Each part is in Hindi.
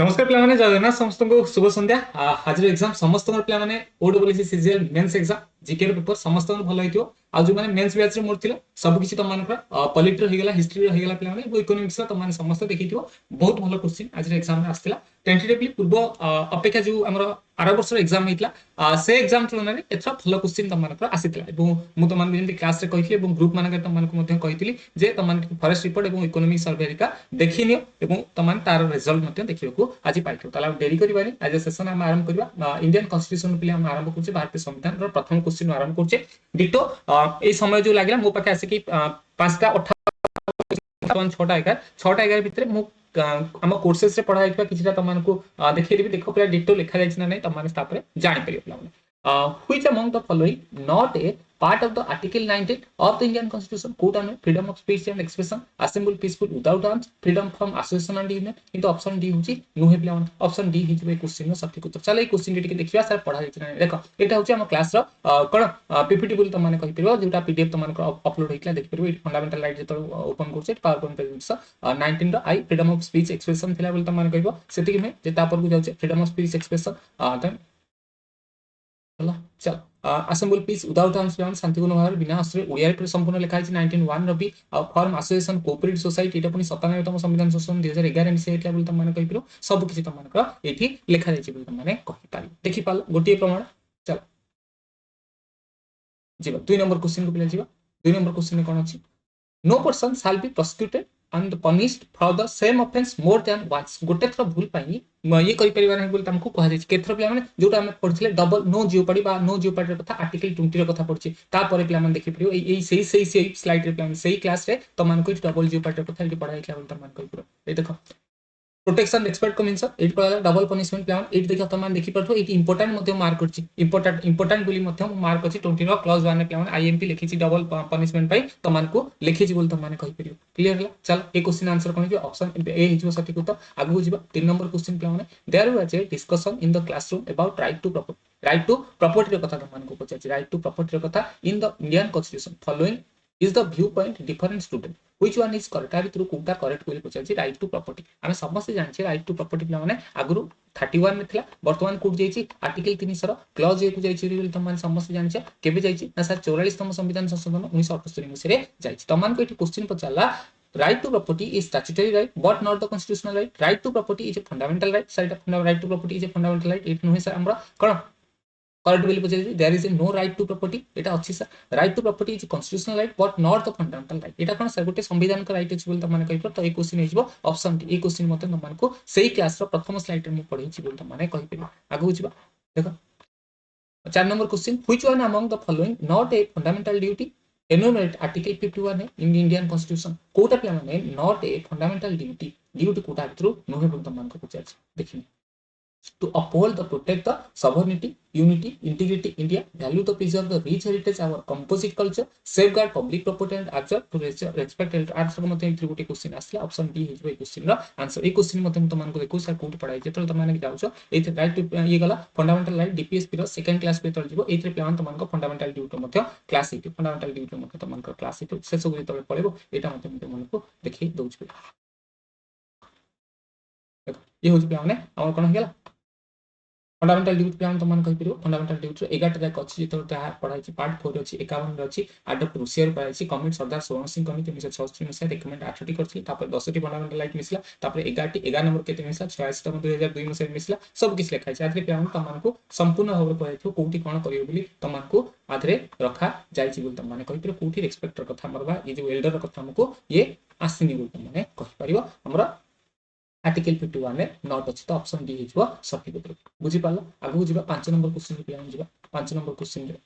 नमस्कार पिलाने जय जगन्नाथ समस्त को शुभ संध्या। आज एग्जाम समस्त पिलाने ओडब्ल्यूसी सीजीएल मेंस एग्जाम जीके रो पेपर समस्त भल होइतो। आ जो माने मेंस बैच रे मोर थिला सब किछि त मानकर पॉलिटी हो गेला, हिस्ट्री हो गेला, पिलाने इकोनॉमिक्स त माने समस्त देखिथियो। बहुत भलो क्वेश्चन आज एग्जाम रे आस्थिला। टेंटेटिवली पूर्व अपेक्षा जो हमर आर वर्ष एग्जाम हेतला से एग्जाम तुलना रे एथरा भलो क्वेश्चन त मानकर आसीतला एवं मु त मान जेंति क्लास रे कहिथि एवं ग्रुप मानकर त मानको मध्ये कहिथिली जे त मान फॉरेस्ट रिपोर्ट एवं इकोनॉमिक सर्वे रिका देखिनियो एवं त मान तार रिजल्ट मध्ये देखिबको आज पाइथो। ताला देरी करिबानी आज सेशन हम आरंभ करबा। इंडियन कॉन्स्टिट्यूशन पे हम आरंभ करछे, भारतीय संविधान रो प्रथम क्वेश्चन आरंभ करछे। डिटो ए समय जो लागला मो पाखे आसे कि 5टा 58 6टा 11 भितरे मु हम कोर्सेस रे पढा जायतिबा किछटा तमानको देखै देबी। देखो पूरा डिटो लिखा जायछि ना नै तमाने तापरे जानि परियो पिलाने। Which among the following not a part of the Article 19 of the Indian Constitution? Quote and freedom of speech and expression, assemble peaceful without arms, freedom from association and union. किंतु ऑप्शन डी होची नुहे पिलावन। ऑप्शन डी हिजबे क्वेश्चन नो सठिक उत्तर। चलो ए क्वेश्चन टिके देखिबा सर पढा जायछि ना। देखो एटा होची हम क्लास रो कोन पीपीटी बोल त माने कहि परबो जेटा पीडीएफ त माने अपलोड हेतला देखि परबो। फंडामेंटल राइट जेतो ओपन करछे पावर पॉइंट पेज 19 रो आई फ्रीडम ऑफ स्पीच एक्सप्रेशन थिला बोल त माने कहबो सेति कि में जे तापर को जाउछे freedom of speech expression then चल असेंबल पीस विदाउट आर्म्स प्लान शांतिपूर्ण भाव बिना अस्त्र ओडिया रे संपूर्ण लिखा है 1901 रबी फॉर्म एसोसिएशन कोऑपरेटिव सोसाइटी एटा पुनी 97 तम संविधान संशोधन 2011 मिसे हेतला बोल त माने कहि पिरो सब किछि त माने एठी लिखा जाय छि बोल त माने कहि पारि। देखि पाल गोटिए प्रमाण। चल जीवा 2 नंबर क्वेश्चन को पिला जीवा। 2 नंबर क्वेश्चन में कोन अछि? No person shall be prosecuted and punished for the same offense more than once। गोटे थर भूल पाई ये करि परिबा नै बोल तमको कहा जाय छै केथर पिला माने जोटा हम पढिले डबल नो जियोपाडी बा नो जियोपाडी रे कथा आर्टिकल 20 रे कथा पढछि। ता परे पिला माने देखि परियो एई सही स्लाइड रे पिला सही क्लास रे त मानको डबल जियोपाडी रे कथा एठी पढाई छला बोल त मान कहि परियो। ए देखो प्रोटेक्शन एक्सपर्ट कमिशन एट पळा डबल पनिशमेंट प्लान एट देखि तमान देखि परथो एट इंपोर्टेंट मध्ये मार्क करछि। इंपोर्टेंट बोली मध्ये मार्क अछि 20 रो क्लॉज 1 प्लान आईएमपी लिखि छि डबल पनिशमेंट पई तमानको लिखि छि बोल तमाने कहि परियो। क्लियर हला। चल ए क्वेश्चन आंसर कोन जे ऑप्शन ए हिजो सठिक उत्तर। आगु जिबा 3 नंबर क्वेश्चन प्लान there was a discussion in the classroom about right to property. Right to property रे कथा तमानको पचाछि। राइट टू प्रॉपर्टी रे कथा in the Indian constitution following is the viewpoint different student which one is correct आ भितरु कोटा करेक्ट बोली पचाछि राइट टू प्रॉपर्टी। हम समस्त जानछे राइट टू प्रॉपर्टी पिला माने आगुरु 31 में थिला वर्तमान कोड जाईछि आर्टिकल 300 रो क्लॉज ए को जाईछि बोली तमान समस्त जानछे केबे जाईछि ना सर 44 तम संविधान संशोधन 1978 मसिरे जाईछि। तमान को एठी question पचाला right to property is statutory right but not the constitutional right। right to property is a fundamental right। Sir एटा right to property is a fundamental right एट नुहे सर हमरा कोन करेक्ट बोली पचाछि there is a no right to property एटा अछि sir. Right to property is constitutional right but not the fundamental right. एटा कोन सर गोटे संविधान का राइट अछि बोल त माने कहि पर त ए क्वेश्चन हिजबो ऑप्शन डी। ए क्वेश्चन मते न मानको सेही क्लास रो प्रथम स्लाइड रे मु पढै छि बोल त माने कहि पर। आगु जिबा देखो 4 number question which one among the following not a fundamental duty enumerate article 51 in Indian constitution. कोटा प्ला माने not a fundamental duty duty कोटा भितरु नहे बोल त मानको पचाछि। देखिन to uphold the protect the sovereignty unity integrity India value the preserve the rich heritage our composite culture safeguard public property and observe to respect answer मते इथि गोटे क्वेश्चन आसला ऑप्शन डी हिजबो ए क्वेश्चन रो आंसर। ए क्वेश्चन मते त मानको देखो सर कोड पढाई जेतल त माने जाउछो एथि राइट टू ये गला फंडामेंटल राइट डीपीएसपी रो सेकंड क्लास पे तल जिवो एथि प्लान त मानको फंडामेंटल ड्यूटी मते क्लास एथि फंडामेंटल ड्यूटी मते त मानको क्लास एथि से सब जेतल पढिबो एटा मते मानको देखि दउछ। देखो ये होछ प्लान हमर कोन गेला फंडामेंटल ड्यूटी पे हम तो मन कहि परियो। फंडामेंटल ड्यूटी 11 टा अछि जेतो ता पढाई छि पार्ट 4 अछि 51 रे अछि आडप रुसियर पढाई छि कमेंट सरदार सोहन सिंह कमिटी 1966 में से रिकमेंड 8 टी करछि तापर 10 टी फंडामेंटल राइट मिसला तापर 11 टी 11 नंबर केते मिसला 46 टा 2002 में से मिसला सब किछ लिखा छै आथरे पे हम तमन को संपूर्ण भाव पढाई छु कोठी कोन करियो बोली तमन को आथरे रखा जाय छि बोल त माने कहि परियो कोठी एक्सपेक्टर कथा मरबा ये जो एल्डर कथा हमको ये आसिनी बोल त माने कहि परियो हमरा आर्टिकल 51 में नॉट अछि तो ऑप्शन डी हिजबो सठिक उत्तर। बुझि पालो। आगु जिबा 5 नंबर क्वेश्चन पे हम जिबा 5 नंबर क्वेश्चन रे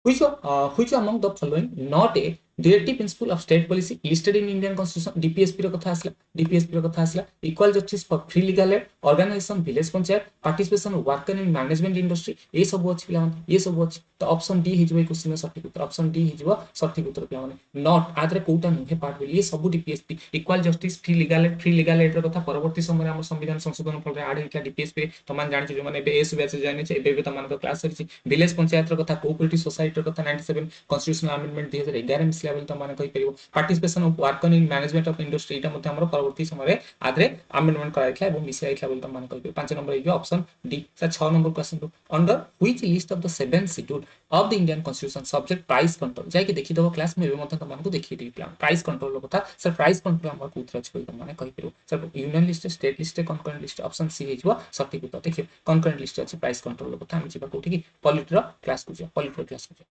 which among the following not a directive principle of state policy listed in Indian constitution। DPSP रो कथा आसला डीपीएसपी रो कथा आसला equal justice for free legal aid organisation village panchayat participation worker in management industry ए सब अछि पिला ये सब अछि तो ऑप्शन डी हिजबो ए क्वेश्चन सठिक उत्तर। ऑप्शन डी हिजबो सठिक उत्तर पिला माने नॉट आदरे कोटा नुहे पार्ट बोली ये सब DPSP equal justice free legal aid रो कथा परवर्ती समय हम संविधान संशोधन फल रे आड हितला डीपीएसपी तमान जानि जे माने बे एस बैच जानि छै एबे तमान को क्लास रि विलेज पंचायत रो कथा कोऑपरेटिव सोसाइटी रो कथा 97 कॉन्स्टिट्यूशनल अमेंडमेंट 2011 में मिसला बोली तुम माने कहि परिबो participation of work in management of industry एटा मध्ये हमर परवर्ती समय आधरे अमेंडमेंट कराइखला एवं मिसला आइखला बोली तुम माने कहि परिबो 5 नंबर इयो option D sir 6 number question to under which list of the 7 schedule of the Indian constitution subject price control जाय कि देखि दबो क्लास में एबे मते तुम माने देखि देबी प्लान प्राइस कंट्रोल कथा सर प्राइस कंट्रोल हमर कुत्र अछि बोली तुम माने कहि परिबो sir union list state list concurrent list option C हेजबो सटीक उत्तर देखियो कॉन्करेंट लिस्ट अछि प्राइस कंट्रोल कथा हम जिबा कोठी कि पॉलिटर क्लास को पॉलिटर क्लास को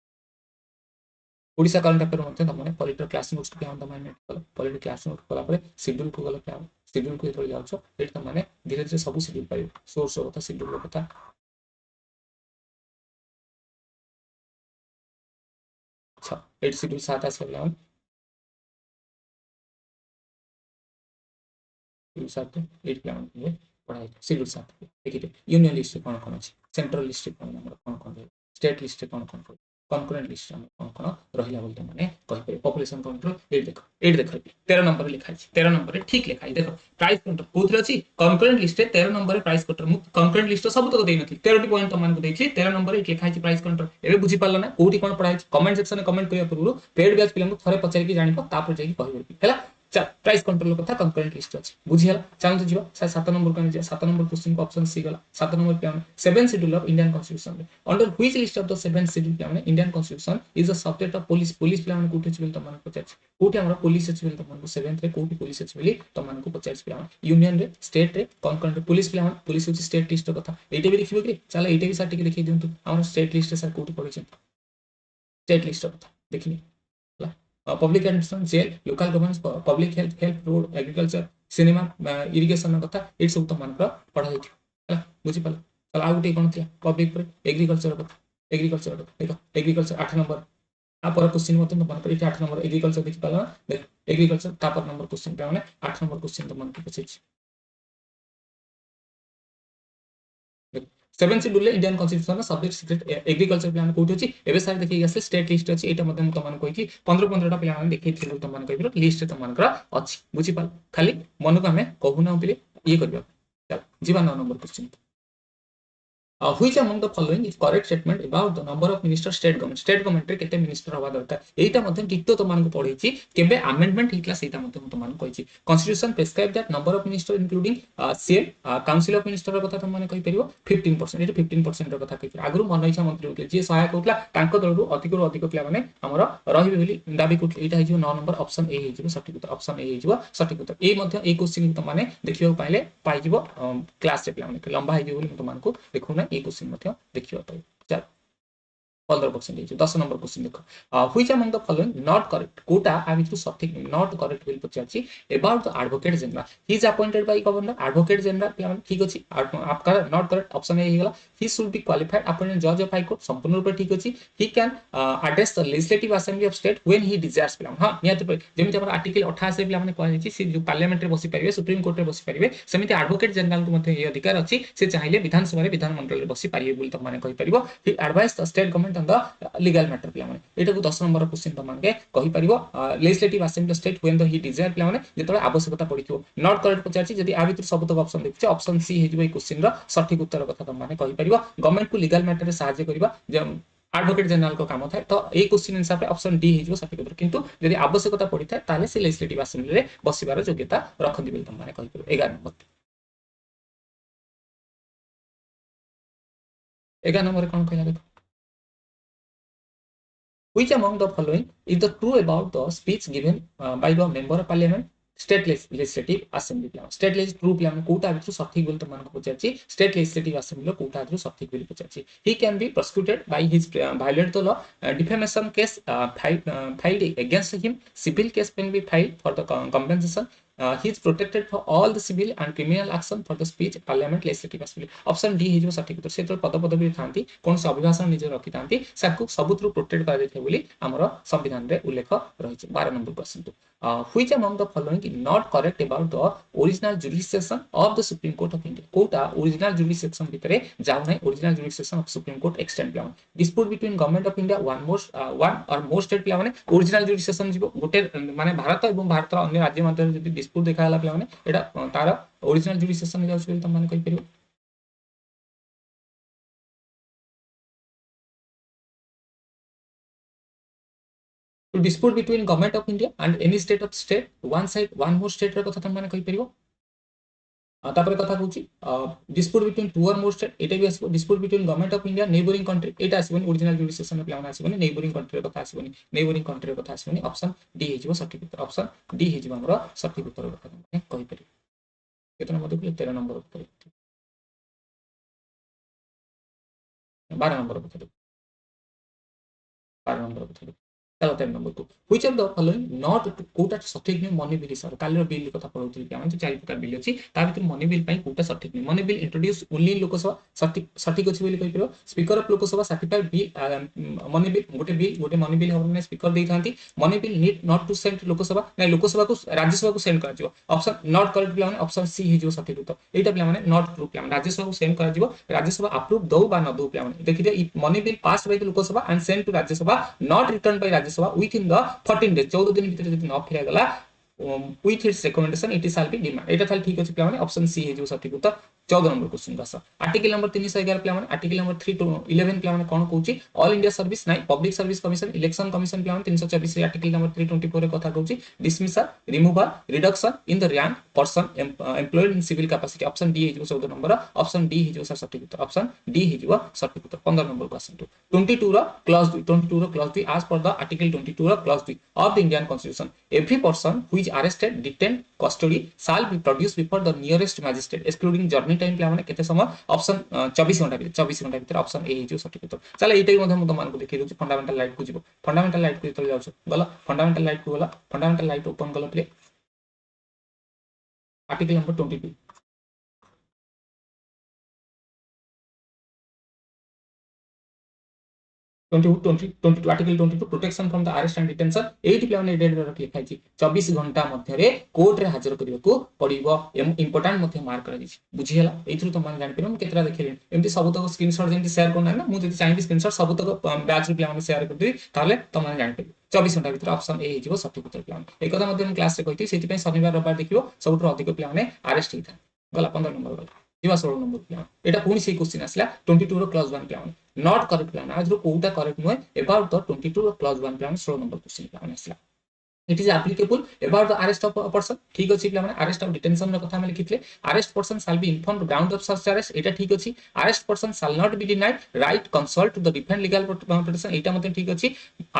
ओडिसा करंट अफेयर मध्ये तमने पॉलिटर क्लास नोट्स के हम तमने पॉलिटर क्लास नोट कला परे शेड्यूल को गला पे शेड्यूल को जेतले जाउछो एट तमने धीरे धीरे सब शेड्यूल पाइबो सोर्स कथा शेड्यूल कथा अच्छा एट शेड्यूल 7 आसला शेड्यूल 7 एट प्लान में पढ़ाई शेड्यूल 7 देखिए यूनियन लिस्ट कौन कौन अछि सेंट्रल लिस्ट कौन कौन स्टेट लिस्ट कौन कौन कॉन्करेंट लिस्ट कौन कौन रहिला बोलते माने कहि पे पॉपुलेशन कंट्रोल एट देखो 13 नंबर लिखा अछि 13 नंबर ठीक लिखा अछि देखो प्राइस कंट्रोल कोथरे अछि concurrent list 13 number price control मु कॉन्करेंट लिस्ट सब तक देई नथि 13 टी पॉइंट तमान को देछि 13 नंबर एट लिखा अछि प्राइस कंट्रोल एबे बुझी पारला ना कोठी कोन पढ़ाई कमेंट सेक्शन में कमेंट करिया पूर्व पेड बैच पिलंग थरे पचारि की जानिबो तापर जाई कहबो हैला चल प्राइस कंट्रोल कथा कंकरेंट लिस्ट अछि बुझियला चाहू जीवा 7 नंबर को जे 7 नंबर क्वेश्चन को ऑप्शन सी गला 7 नंबर पे 7 schedule of Indian constitution under which list of the 7 schedule पे Indian constitution is a subject of police police पे कोठी अछि बोल तमन पचाछ कोठी हमरा पुलिस अछि बोल तमन 7th रे कोठी पुलिस अछि बोली तमन को पचाछ पे यूनियन रे स्टेट रे कंकरेंट पुलिस पे पुलिस अछि स्टेट लिस्ट कथा एटे भी देखिबो कि चला एटे भी सर टिके देखि दियंतु हमरा स्टेट लिस्ट सर कोठी पढिछ स्टेट लिस्ट कथा देखिनी public administration jail local government public health road agriculture cinema irrigation कथा ए सब तो मान पढ़ा जाइछ बुझी पाल चल आ गुटे कोन थिया पब्लिक पर एग्रीकल्चर कथा देखो एग्रीकल्चर 8 नंबर आ पर क्वेश्चन मत तो मान 8 नंबर एग्रीकल्चर देखि पाला देख एग्रीकल्चर तापर नंबर क्वेश्चन पे माने 8 नंबर क्वेश्चन तो मान के पछिछ 7 schedule Indian constitution subject secret agriculture plan कोठी अछि एबे सार देखि गसले स्टेट लिस्ट अछि एटा मध्ये तमन कोइ कि 15 टा प्लान देखि थिलु तमन कहिबो लिस्ट तमन कर अछि बुझि पाल खाली मन को हमें कहू ना बोली ये करबा चल जीवन number question which among the following is correct statement about the number of minister state government रे केते मिनिस्टर हवा दरकार एटा मध्ये डिक्टो तो मान को पढिछि केबे अमेंडमेंट हितला सेटा मध्ये तो मान कहिछि constitution prescribe that number of minister including CM council of minister रो कथा तो मान कहि परिबो 15% एटा 15% रो कथा कहि आगु मन इच्छा मंत्री होते जे सहायक होतला तांको दलरु अधिक प्ला माने हमर रहिबे बोली दाबी कुट एटा हिजो 9 नंबर ऑप्शन ए हिजो सटीक उत्तर ऑप्शन ए हिजो सटीक उत्तर ए मध्ये ए क्वेश्चन तो माने देखियो पाइले पाइजिबो क्लास रे प्ला माने लंबा हिजो बोली तो मान को देखु ना ए क्वेश्चन मध्ये देखियो पाइ चल 15% 10 नंबर क्वेश्चन देखो which among the following not correct कोटा आ भितु सठिक नॉट करेक्ट बिल पचाछि about the advocate general he is appointed by governor advocate general प्लान ठीक अछि आपका नॉट करेक्ट ऑप्शन ए हिगला he should be qualified appointed जज ऑफ हाई कोर्ट संपूर्ण रूप ठीक अछि he can address the legislative assembly of state when he desires प्लान हां नियत जेमिति हमर आर्टिकल 88 प्लान माने कहै छि से जो पार्लियामेंट रे बसी परिबे सुप्रीम कोर्ट रे बसी परिबे सेमिति एडवोकेट जनरल को मध्ये ये अधिकार अछि से चाहिले विधानसभा रे विधानमंडल रे बसी परिबे बोली त माने कहि परिबो he advise the state government on the legal matter प्ला माने एटा को 10 नंबर क्वेश्चन त माने कहि परिबो legislative assembly state when the he desire प्ला माने जेतले आवश्यकता पडितो नॉट करेक्ट पचाछि जदि आ भितर सब तक ऑप्शन देखिछ ऑप्शन सी हेजिबो ए क्वेश्चन रो सठिक उत्तर कथा त माने कहि परिबो गवर्नमेंट को लीगल मैटर रे सहायता करबा एडवोकेट जनरल को काम थाए तो ए क्वेश्चन हिसाब से ऑप्शन डी हेजिबो सठिक उत्तर किंतु यदि आवश्यकता पडिथाय ताले से लेजिस्लेटिव असेंबली रे बसिबार योग्यता रखंदी बोली त माने कहि परिबो 11 नंबर 11 नंबर कोन कहला देखो which among the following is the true about the speech given by the member of parliament state legislative assembly plan state legislative true plan Kota भितर सठिक बोली त मान को पचाछि state legislative assembly लो कोटा भितर सठिक बोली पचाछि he can be prosecuted by his violate the law defamation case filed against him civil case can be filed for the compensation he is protected for all the civil and criminal action for the speech parliament legislative assembly option d हिजो सठिक उत्तर से पद पदवी थांती कोन से अभिभाषण निजे रखि थांती साकु सबुत्रु प्रोटेक्ट करा जाय बोली हमर संविधान रे उल्लेख रहिछ 12 number question to which among the following is not correct about the original jurisdiction of the supreme court of india कोटा original jurisdiction भितरे जाउ नै original jurisdiction of supreme court extend plan dispute between government of india one or more state plan माने original jurisdiction जिवो गोटे माने भारत एवं भारत अन्य राज्य मध्य जदि dispute देखा हला प्लान माने एटा तार original jurisdiction जाउ छै त माने कहि परियो dispute between government of India and any state of state, one side one more state ର କଥା ତମେ ମାନେ କହି परिबो। तापर कथा कहूची डिस्प्यूट बिटवीन टू और मोर स्टेट एटा भी आसीबो। Dispute between government of India neighbouring country एटा आसीबोनी। ओरिजिनल जुडिसिएशन में प्लान आसीबोनी। नेबरिंग कंट्री रे कथा आसीबोनी। नेबरिंग कंट्री रे कथा आसीबोनी। ऑप्शन डी हेजिबो सठिक उत्तर। ऑप्शन डी हेजिबो हमरो सठिक उत्तर कथा तमे कहि परिबो। केतना नंबर देखिए 13 नंबर उत्तर 12 नंबर उत्तर 12 नंबर उत्तर चलो 13 नंबर को which of the following not कोटा सठिक नहीं मनी बिल सर काल बिल कथा पढौथि कि हम चारि प्रकार बिल अछि ता भीतर मनी बिल पई कोटा सठिक नहीं money bill introduce only Lok Sabha सठिक सठिक अछि बोली कहि परबो। Speaker of Lok Sabha certified bill money bill गोटे मनी बिल हम स्पीकर देई थांती money bill need not to send Lok Sabha नै लोकसभा को राज्यसभा को सेंड करा जिवो। ऑप्शन नॉट करेक्ट प्लान ऑप्शन सी हि जो सठिक उत्तर एटा प्लान माने नॉट ट्रू प्लान राज्यसभा को सेंड करा जिवो। राज्यसभा अप्रूव दो बा न दो प्लान देखिए money bill pass by Lok Sabha and send to Rajya Sabha not return by Rajya Sabha within the 14 days 14 दिन भीतर जदि न फेरा गला with its recommendation it shall be demand एटा थाल ठीक अछि प्लान माने ऑप्शन सी हे जो सठिक उत्तर 14 नंबर क्वेश्चन का आर्टिकल नंबर 311 प्लान माने आर्टिकल नंबर 3 to 11 प्लान माने कोन कहूची ऑल इंडिया सर्विस नै public service commission election commission प्लान 324 रे आर्टिकल नंबर 324 रे कथा कहूची dismissal removal reduction in the rank person employed in civil capacity option D हे जो 14 नंबर ऑप्शन डी हे जो सठिक उत्तर ऑप्शन डी हे जो सठिक उत्तर 15 नंबर क्वेश्चन 22 रो क्लॉज 22 रो clause 2 as per the article 22 रो clause 2 of the Indian constitution every person who is arrested detained custody shall be produced before the nearest magistrate excluding journey time plan माने केते समय ऑप्शन 24 घंटा भीतर ऑप्शन ए जो सठिक उत्तर चला एटा मध्ये हम तुमन को देखि दउछु फंडामेंटल राइट को जिवो फंडामेंटल राइट को जतल जाउछु गला फंडामेंटल राइट को गला फंडामेंटल राइट ओपन गला प्ले article number 22 article 22 protection from the arrest and detention एटी प्लान डेट रख लिखा है 24 घंटा मध्य रे कोर्ट रे हाजिर करियो को पड़िबो इंपोर्टेंट मध्य मार्क करा दिछि बुझी हला एथरु तुम जानि परम केतरा देखिले एमती सब तक स्क्रीनशॉट जेंति शेयर करना ना मु जति चाहिबी स्क्रीनशॉट सब तक बैच रे प्लान शेयर कर देबी ताले तुम जानि परबो 24 घंटा भीतर ऑप्शन ए हिजिबो सठिक उत्तर प्लान ए कथा मध्य हम क्लास रे कहिति सेति पय शनिवार रविवार देखिबो सबटु अधिक प्लान अरेस्ट हिथा गला 15 नंबर गला जीवा 16 नंबर प्लान एटा पुनी से क्वेश्चन आसला 22 रो क्लास 1 प्लान नॉट करेक्ट प्लान आज रो कोटा करेक्ट नुय अबाउट द 22 रो क्लास 1 प्लान 16 नंबर क्वेश्चन प्लान आसला it is applicable about the arrest of a person ठीक अछि प्लान arrest of detention रो कथा हम लिखितले arrest person shall be informed ground of such arrest एटा ठीक अछि arrest person shall not be denied right consult to the defend legal protection एटा मते ठीक अछि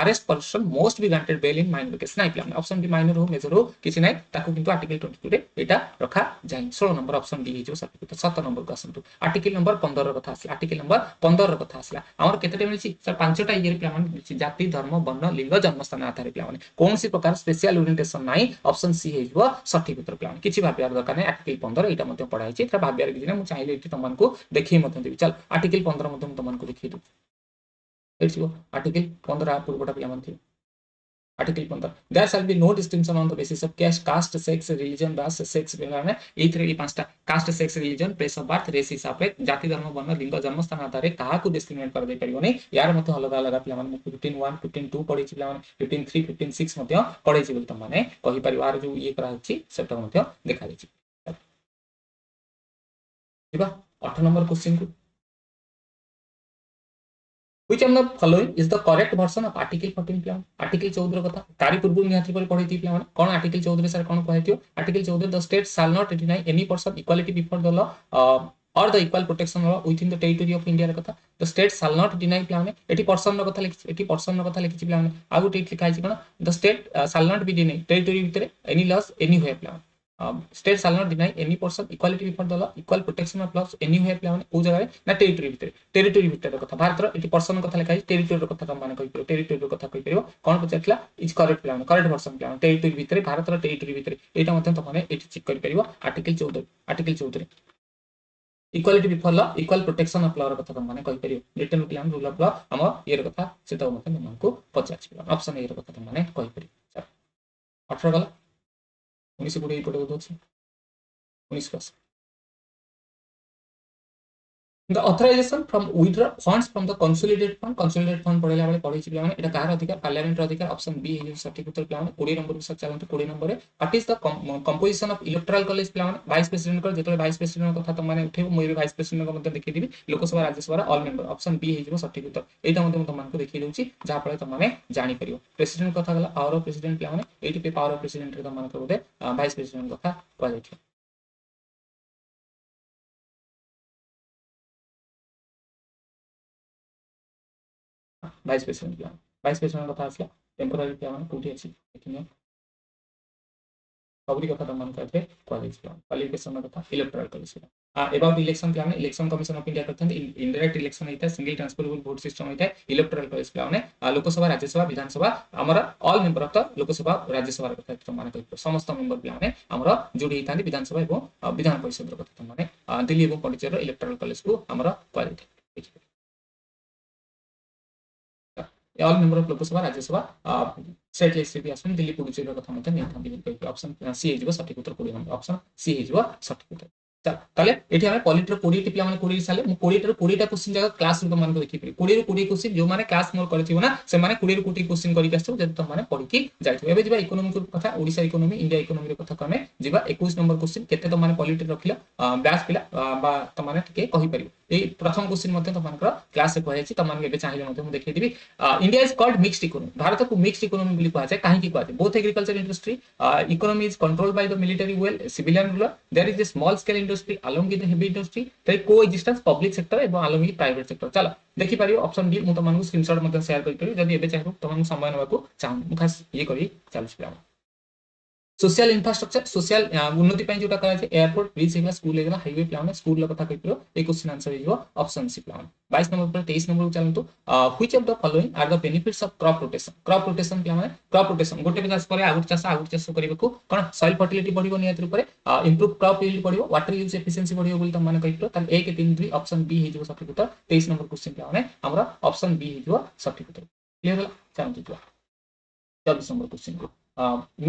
arrest person must be granted bail in minor case नै प्लान ऑप्शन डी माइनर हो मेजर हो किछि नै ताको किंतु आर्टिकल 22 रे एटा रखा जाय 16 नंबर ऑप्शन डी हिजो सठिक 7 नंबर को आसंतु आर्टिकल नंबर 15 रो कथा आसी आर्टिकल नंबर 15 रो कथा आसला हमर केतेटा मिलछि सर पांचटा इयर प्लान मिलछि जाति धर्म वर्ण लिंग जन्मस्थान आधार प्लान कोनसी प्रकार स्पेशल ओरिएंटेशन नाही ऑप्शन सी हेजबो सठिक उत्तर प्लान किछि भाबियार दरकार नै आर्टिकल 15 एटा मध्ये पढाई छि एटा भाबियार किछि नै मु चाहिले एटी तमन को देखि मध्ये देबी चल आर्टिकल 15 मध्ये तमन को देखि दउ एठिबो आर्टिकल 15 पूर्वटा प्लान थि article 15 there shall be no distinction on the basis of caste sex religion bas sex बेलाने एथरे ई पांचटा caste sex religion place of birth race हिसाब रे जाति धर्म वर्ण लिंग जन्म स्थान आधार रे काहा को डिस्क्रिमिनेट कर दे परिबो नै यार मते अलग अलग प्लान माने 15 1 15 2 पढि छि प्लान 15 3 15 6 मते पढि छि बोल त माने कहि परिवार जो ये करा छि सेटा मते देखा छि दिबा 8 नंबर क्वेश्चन को which of the following is the correct version of article 14 plan article 14 रो कथा तारि पूर्व निहाती पर पढैती प्लान माने कोन article 14 रे sir cone कहैतियो article 14 the state shall not deny any person equality before the law or the equal protection law within the territory of India रे कथा the state shall not deny plan में एटी पर्सन रो कथा लिखि एटी पर्सन रो कथा लिखि प्लान में आगु टेट लिखा छि कोन the state shall not be deny territory भितरे any laws anywhere plan state shall not deny any person equality before the law equal protection of laws anywhere plan को जगह ना टेरिटरी भितर कथा भारत रो एटी पर्सन कथा लिखा छि टेरिटरी रो कथा माने कहि टेरिटरी रो कथा कहि परिबो कोन पचातला इज करेक्ट प्लान करेक्ट वर्जन प्लान टेरिटरी भितर भारत रो टेरिटरी भितर एटा मते त माने एटी चेक करि परिबो article 14 equality before law equal protection of law रो कथा माने कहि परिबो रिटन प्लान रूल ऑफ लॉ हम ये रो कथा सेटा मते हमको पचाछि ऑप्शन ए रो कथा माने कहि परिबो 18 गला 19 गुडे पडो दो 19 class The authorization from withdraw funds from the consolidated fund पढ़ेला वाले पढ़ी छी माने एटा कार अधिकार पार्लियामेंट अधिकार ऑप्शन बी है जो सटीक उत्तर प्लान 20 नंबर के सब चलंत 20 number what is the composition of electoral college plan vice president कर जेतले वाइस प्रेसिडेंट कथा त माने उठेबो मोइ वाइस प्रेसिडेंट को मते देखि दिबी Lok Sabha Rajya Sabha all member option B है जो सटीक उत्तर एटा मते त मानको देखि देउची जा फळे त माने जानि परियो प्रेसिडेंट कथा गला power of president plan eighty पे पावर ऑफ प्रेसिडेंट रे त मानको बोले वाइस प्रेसिडेंट कथा कहै छै vice president plan vice president कथा आसला टेम्पोरारी प्लान कोठी अछि देखिने सबरी कथा त मन करथे कॉलेज प्लान क्वालिफिकेशन कथा इलेक्टोरल कॉलेज अबाउट इलेक्शन प्लान इलेक्शन कमिशन ऑफ इंडिया करथन इनडायरेक्ट इलेक्शन होता है सिंगल ट्रांसफरेबल वोट सिस्टम होता है इलेक्टोरल कॉलेज प्लान लोकसभा राज्यसभा विधानसभा हमर all member of the Lok Sabha Rajya Sabha कथा माने समस्त मेंबर प्लान हमर जोड़ी होता विधानसभा एवं विधान परिषद कथा माने दिल्ली एवं पंडिचेरी इलेक्टोरल कॉलेज को हमर quality all member of Lok Sabha Rajya Sabha state legislative आसन दिल्ली पुडुचेरी कथा मते नै थांबी ऑप्शन सी हे सठिक उत्तर 20 नंबर ऑप्शन सी हे सठिक उत्तर चल ताले एठी हमें पॉलिटी 20 टी पिला माने 20 साले मु 20 टर 20 टा क्वेश्चन जगह क्लास रूम मान को देखि 20 रू 20 क्वेश्चन जो माने क्लास मोर करथिबो ना से माने 20 रू 20 क्वेश्चन करि आछो जे त माने पढि की जाइथो एबे जिबा इकोनॉमिक कथा ओडिसा इकोनॉमी इंडिया इकोनॉमी रे कथा कमे जिबा 21 नंबर क्वेश्चन केते त माने पॉलिटी रखिला बैच पिला बा त माने टिके कहि परिबो ए प्रथम क्वेश्चन मते त मानकर क्लास से कहै छी त माने एबे चाहिले मते मु देखै दिबी India is called mixed economy Bharat को मिक्स्ड इकोनॉमी बोली कहै छै काहे की कहै छै both agriculture industry economy is controlled by the military well civilian ruler there is a small scale industry along with heavy industry there is coexistence public sector एवं along with private sector चला देखि पारियो ऑप्शन डी मु त मानकु स्क्रीनशॉट मते शेयर करि परियो जदि एबे चाहिबो त मानकु समय नबाकू चाहू मु खास ये करी चालू छिला सोशल इंफ्रास्ट्रक्चर सोशल उन्नति पय जोटा करा छै एयरपोर्ट ब्रिज हेगला स्कूल हेगला हाईवे प्लान स्कूल ल कथा कहियो ए क्वेश्चन आंसर हियो ऑप्शन सी प्लान 22 नंबर पर 23 नंबर चलंतु which of the following are the benefits of crop rotation प्लान क्रॉप रोटेशन गोटे चाष पर आगुट चाष करबेकू कोन सॉइल फर्टिलिटी बढ़िबो नियत रूप रे इंप्रूव क्रॉप यील्ड बढ़िबो वाटर यूज एफिशिएंसी बढ़िबो बोली त माने कहियो त 1 3 2 ऑप्शन बी हिजो सठिक उत्तर 23 नंबर क्वेश्चन प्लान हमरा ऑप्शन बी हिजो सठिक उत्तर क्लियर होला चलंतु 24 नंबर क्वेश्चन को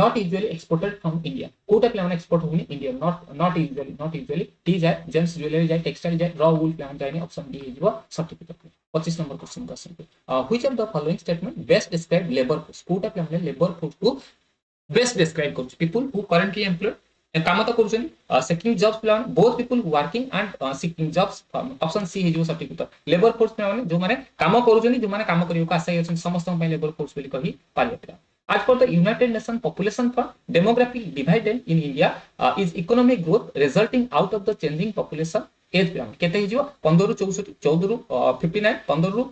not usually exported from India. कोटा प्लान एक्सपोर्ट होनी इंडिया not usually टी जाय जेम्स ज्वेलरी जाय टेक्सटाइल जाय रॉ वूल प्लान जाय ऑप्शन डी हिजो सठिक उत्तर 25 नंबर क्वेश्चन का answer which of the following statement best describe labour force कोटा प्लान लेबर फोर्स को बेस्ट डिस्क्राइब करछ पीपल हु करंटली एम्प्लॉयड काम तो करूछन सेकिंग जॉब्स प्लान both people who working and seeking jobs option C हिजो सठिक उत्तर लेबर फोर्स प्लान जो माने काम करूछन जो माने काम करियो का आशा अछन समस्त पय लेबर फोर्स बोली कहि पालिया As per the United Nations Population Fund, demographic dividend in India is economic growth resulting out of the changing population age plan. केते हिजो 15 रु 64 14 रु 59 15 रु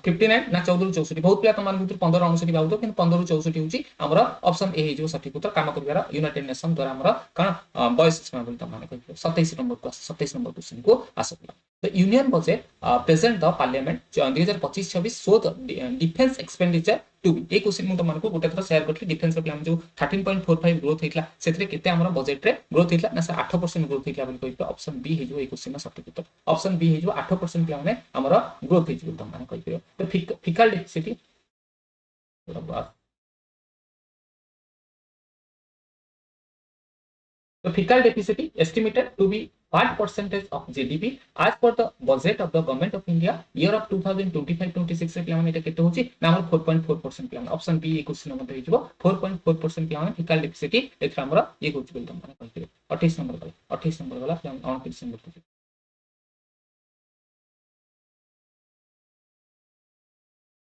59 ना 14 रु 64 बहुत पिला तमान भितर 15 59 बाउतो किन 15 रु 64 होची हमरा ऑप्शन ए हिजो सठिक उत्तर काम करिवार यूनाइटेड नेशन द्वारा हमरा कण बॉयस सीमा बोली तमान कहियो 27 नंबर क्वेश्चन को आसला The Union Budget present the Parliament 2025-26 show the defense expenditure to be एक क्वेश्चन मु त मानको गोटे थरा शेयर करथि डिफेंस रो प्लान जो 13.45 ग्रोथ हेतला सेथरे केते हमरा बजट रे ग्रोथ हेतला ना 8% ग्रोथ हेतला बोली कहितो ऑप्शन बी हे जो एक क्वेश्चन सठिक उत्तर ऑप्शन बी हे जो 8% प्लान में हमरा ग्रोथ हे जो त माने कहियो तो fiscal deficit The fiscal deficit is estimated to be what percentage of GDP as per the budget of the government of India year of 2025-26 रे प्लान एटा केते होची ना हमर 4.4% प्लान ऑप्शन बी ए क्वेश्चन नंबर हिजो 4.4% प्लान फिकल डेफिसिट एथरा हमर ये होची बोल त माने कहते 28 नंबर वाला प्लान 29 नंबर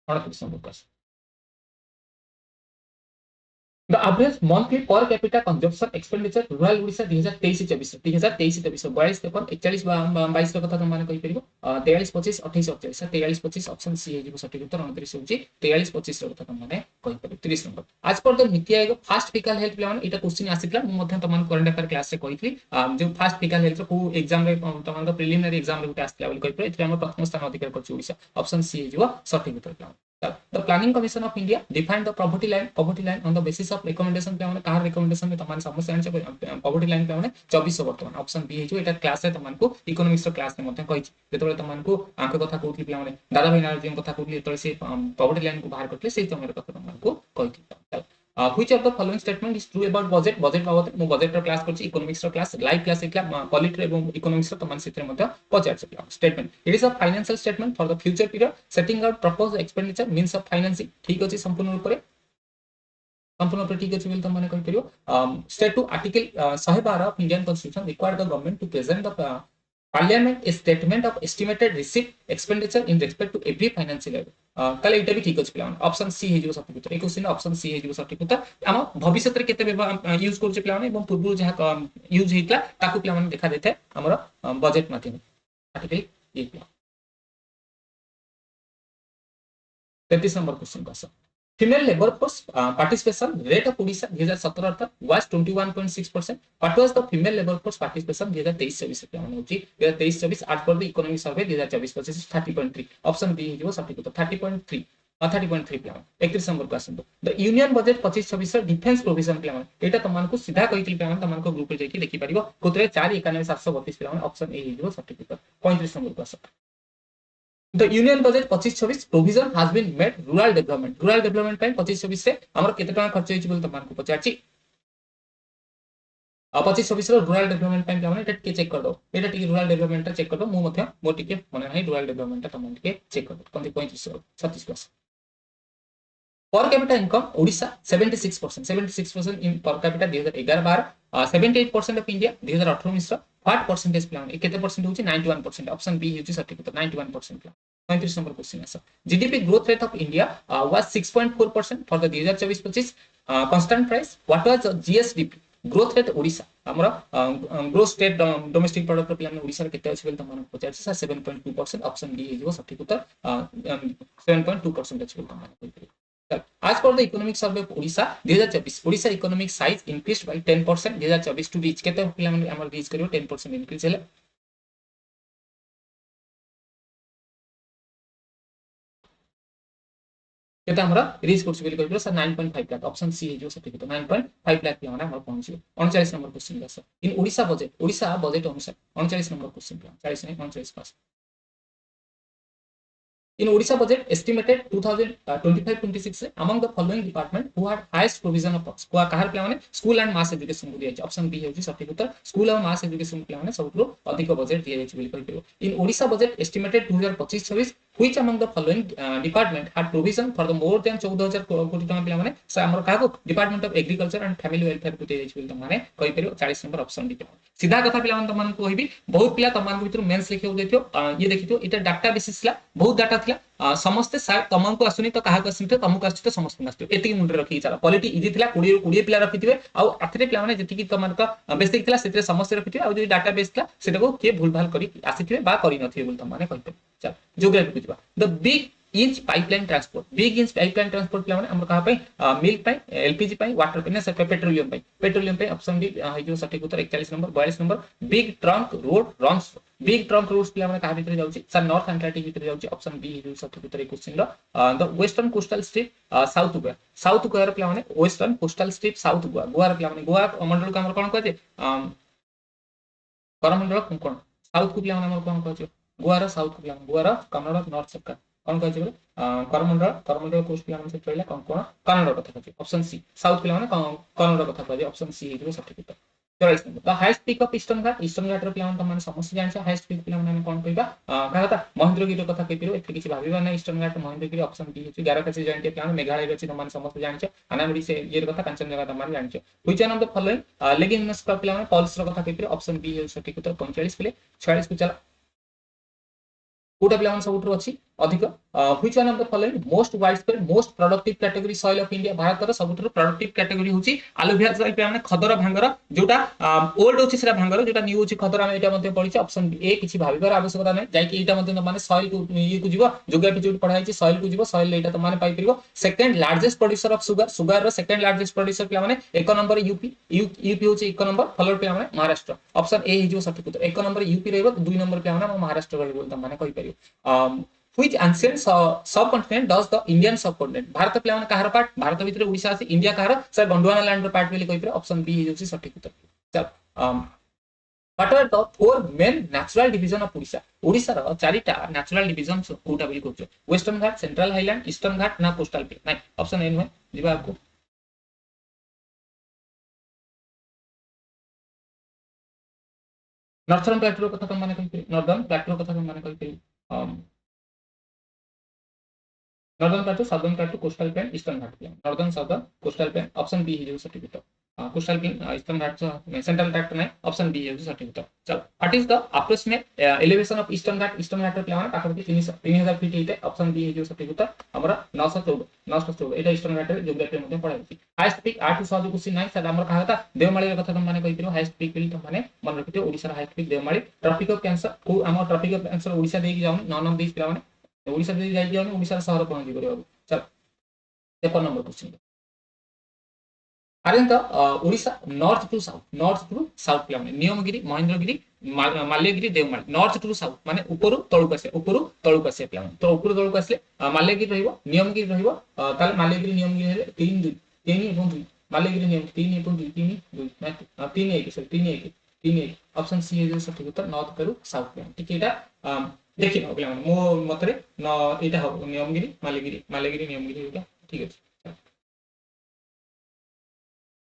29 नंबर का The average monthly per capita consumption expenditure rural Odisha 2023-24 22 paper 41 22 कथा त माने कहि परिबो 43 25 28 48 43 25 ऑप्शन सी हे जो सठिक उत्तर 29 होची 43 25 कथा त माने कहि परिबो 30 नंबर आज पर the NITI Aayog fast fickle health plan Etah question आसितला मु मध्य त मान करंट अफेयर क्लास से कहिथि जो फास्ट फिकल हेल्थ को एग्जाम रे त मान प्रिलिमिनरी एग्जाम रे उठे आसितला बोली कहि परिबो एथि हम प्रथम स्थान अधिकार करछि ओडिसा ऑप्शन सी हे जो सठिक उत्तर plan The Planning Commission of India defined the poverty line on the basis of recommendation पे हमने कहाँ recommendation में तमाम समस्या हैं poverty line पे हमने 24 वर्तमान ऑप्शन बी है जो इटा क्लास है तमाम को इकोनॉमिक्स रो क्लास में मते कहि जेतबे तमाम को आंक कथा कहउथि पे हमने दादा भाई नारायण कथा कहउथि तो से poverty line को बाहर करले से तमाम कथा तमाम को कहि which of the following statement is true about budget budget बाबत मु बजेट रो क्लास करछि इकोनॉमिक्स रो क्लास लाइव क्लास एकला पॉलिटी एवं इकोनॉमिक्स रो तमान सिस्टम मते पचार छै statement it is a financial statement for the future period setting out proposed expenditure means of financing ठीक अछि संपूर्ण रूप रे संपूर्ण रूप ठीक अछि बोल त माने कहि परियो state to article 112 of Indian constitution require the government to present the Parliament a statement of estimated receipt expenditure in respect to every financial year ताले एटा भी ठीक अछि प्लान ऑप्शन सी हे जो सঠিक उत्तर ए क्वेश्चन ऑप्शन सी हे जो सঠিक उत्तर हम भविष्य रे केते यूज करछ प्लान एवं पूर्व जहा यूज हेतला ताकू प्लान देखा देते हमर बजेट माध्यम आर्टिकल ये प्लान 33 नंबर क्वेश्चन का Female labor force participation rate of Odisha 2017 was 21.6%. What was the female labor force participation 2023-24 पे हमने होची 2023-24 as per the economic survey 2024-25 30.3 option B हो सटीक उत्तर 30.3 30.3 plan 31 number question the union budget 25-26 defence provision plan एटा तमान को सीधा कहितली प्लान तमान को ग्रुप रे जाकी देखि परिबो कोतरे 491 प्लान ऑप्शन ए हो सटीक उत्तर 35 number question The Union Budget 25-26 provision has been made rural development. Rural development ପାଇଁ 25-26 ରେ ଆମର କେତେ ଟଙ୍କା ଖର୍ଚ୍ଚ ହେଇଛି ବୋଲି ତମମାନଙ୍କୁ ପଚାରିଛି 25-26 ର rural development ପାଇଁ ପିଲାମାନେ ଏଟା ଟିକେ ଚେକ୍ କରିଦବ ଏଟା ଟିକେ rural development ଟା ଚେକ୍ କରିଦବ ମୁଁ ମଧ୍ୟ ମୋ ଟିକେ ମନେ ନାହିଁ rural development ଟା ତମମାନେ ଟିକେ ଚେକ୍ କରିଦବ 35 36 per capita income Odisha 76% 76% in per capita 2011-12 78% of India 2018 Mishra what percentage plan केते परसेंट होची 91% ऑप्शन बी होची सटीक उत्तर 91% plan 35 नंबर क्वेश्चन आसा GDP growth rate of India was 6.4% for the 2024-25 constant price what was GSDP growth rate Odisha हमर ग्रोथ स्टेट डोमेस्टिक प्रोडक्ट प्लान ओडिशा रे केते अछि बेल तमन पचार सर 7.2% ऑप्शन डी हेजो सटीक उत्तर 7.2% अछि बेल तमन As per the economic survey of Odisha 2024 Odisha economic size increased by 10% 2024 to reach केते पिला माने हमर रीच करियो 10% इंक्रीज हेले केते हमरा रीच करछ बेल कहियो सर 9.5 लाख ऑप्शन सी जो सटीक तो 9.5 लाख पिला माने हमर पहुंची 39 नंबर क्वेश्चन सर इन ओडिशा बजेट अनुसार 39 नंबर क्वेश्चन 40 नहीं 39 पास In Odisha budget estimated 2025-26 among the following department who had highest provision of funds कहर पिला माने स्कूल एंड मास एजुकेशन को दिया ऑप्शन बी हेउची सटीक उत्तर स्कूल और मास एजुकेशन पिला माने सबरो अधिक बजेट दिया जाय बिल्कुल कहियो in Odisha budget estimated 2025-26 which among the following department had provision for the more than 14000 कोटी टका पिला माने से हमर काको department of agriculture and family welfare को दिया जाय माने कहि परियो 40 नंबर ऑप्शन डी सीधा कथा पिला माने तमन को कहबी बहुत पिला तमन को भीतर मेंस लिखे देथियो ये देखिथियो इटा डाटा बेसिस ला बहुत डाटा थिला समस्त तमको आसुनी तो काहा आसुनी तमको आसुते समस्त आसुते एतिकी मुंडे रखि चला पॉलिटी इजी थिला 20 20 पिला रखिथिबे आ आथरे पिला माने जतिकी तमनका बेसिक थिला सेते समस्त रखिथिबे आ जे डाटा बेस थिला सेटाको के भूल भाल करी आसीथिबे बा करी नथिबे बोल तमाने कहिते चल जोग्राफी बुझबा the big inch pipeline transport पिला माने हमर कहा पई मिल्क पई एलपीजी पई वाटर पई ना पेट्रोलियम पई ऑप्शन डी जो सटीक उत्तर 41 number 42 number big trunk roads पिला माने कहा भीतर जाउची सर नॉर्थ एटलांटिक भीतर जाउची ऑप्शन बी जो सटीक उत्तर क्वेश्चन रो the western coastal strip south Goa रो पिला माने western coastal strip south Goa रो पिला माने गोवा मंडल को हमर कोन कहजे करमंडल कोन साउथ को पिला माने हमर कोन कहजे गोवा रो साउथ को पिला गोवा रो कन्नड़ नॉर्थ सरकार कौन कहजे बोले करमंडल कोस्ट पिला माने से कहला कोन कन्नड़ कथा कहजे ऑप्शन सी साउथ पिला माने कन्नड़ कथा कहजे ऑप्शन सी जो सटीक उत्तर 44 number the highest peak of eastern Ghat रो पिला माने समस्त जानि हाईएस्ट पीक पिला माने कोन कहबा कहता महेंद्रगिरी रो कथा कहिपिरो एते किछि भाबिबा नै ईस्टर्न घाट महेंद्रगिरी ऑप्शन बी होछि 11 कछि जॉइंट पिला माने मेघालय रो छि तमाने समस्त जानि अनामडी से ये कथा कंचनजंगा तमाने जानि which one of the following लेगिंगनेस का पिला माने पल्स रो कथा कहिपिरो ऑप्शन बी हो सटीक उत्तर 45 पिले 46 को चला कोटा पिला माने सबुठरो अछि अधिक which one of the following most widespread most productive category soil of India Bharat रो सबुठरो प्रोडक्टिव कैटेगरी होछि अलुवियल सॉइल पे माने खदर भांगर जोटा ओल्ड होछि सेरा भांगर जोटा न्यू होछि खदर हम एटा मध्ये पढिछ ऑप्शन ए किछि भाबिबार आवश्यकता नै जाय कि एटा मध्ये माने सॉइल को ये को जीवो जोग्राफी जोट पढाई छि सॉइल को जीवो सॉइल एटा त माने पाई परिबो second largest producer of sugar रो सेकंड लार्जेस्ट प्रोड्यूसर पे माने एक नंबर यूपी होछि एक नंबर फॉलोड पे माने महाराष्ट्र ऑप्शन ए हिजो सटीक उत्तर एक नंबर यूपी रहबो दुई नंबर पे माने महाराष्ट्र रहबो त माने कहि परिबो Which ancient subcontinent does the Indian subcontinent Bharat पिला माने कहार पार्ट भारत भीतर ओडिशा আছে इंडिया कहार सर गोंडवाना लैंड रो पार्ट बोली कहि पर ऑप्शन बी हिजो सटीक उत्तर चल what are the four main natural division of Odisha Odisha रो चारिटा नेचुरल डिवीजन कोटा बोली कहछ वेस्टर्न घाट सेंट्रल हाईलैंड ईस्टर्न घाट ना कोस्टल पे नै ऑप्शन ए नो जीवा आपको नॉर्थर्न प्लेटो कथा तुम माने कहि नॉर्दर्न प्लेटो कथा तुम माने कहि northern plateau, southern plateau, coastal plain, eastern Ghat plain, northern, southern, coastal plain, option B है सटीक उत्तर। Coastal plain, eastern Ghat central Ghat नहीं, ऑप्शन बी है सटीक उत्तर। चलो, what is the approximate elevation of eastern Ghat plain पाखापाखि 3000 फीट होते, ऑप्शन बी है सटीक उत्तर हमर 914 एटा ईस्टर्न घाट रे ज्योग्राफी मध्ये पढाई। हाईएस्ट पीक 8 सहज क्वेश्चन नाही सर हमर कहा था देवमाली कथा तुम माने कहि पिरो। हाईएस्ट पीक बिल तुम माने मन रखियो ओडिसा रा highest peak Deomali. Tropic of cancer को हमर ट्रॉपिक ऑफ कैंसर ओडिसा देकी जाउन नन ऑफ दिस पिला माने ओडिसा दे जाई जाउन ओडिसा रा शहर पहुंची परियो। चल paper number question arrange Odisha north to south प्लान Niyamgiri Mahendragiri Malyagiri Deomali north to south माने ऊपर तळुक आसे प्लान तो ऊपर तळुक आसले माल्यगिरी रहइबो नियमगिरी रहइबो ताले माल्यगिरी नियमगिरी हेले 3 एवं 2 माल्यगिरी नियम 3 एवं 2 3 2 3 1 सर 3 1 3 1 ऑप्शन सी हे सঠিক उत्तर नॉर्थ टू साउथ प्लान ठीक एटा देखि प्लान मो मतरे न एटा हो नियमगिरी माल्यगिरी नियमगिरी एटा ठीक है।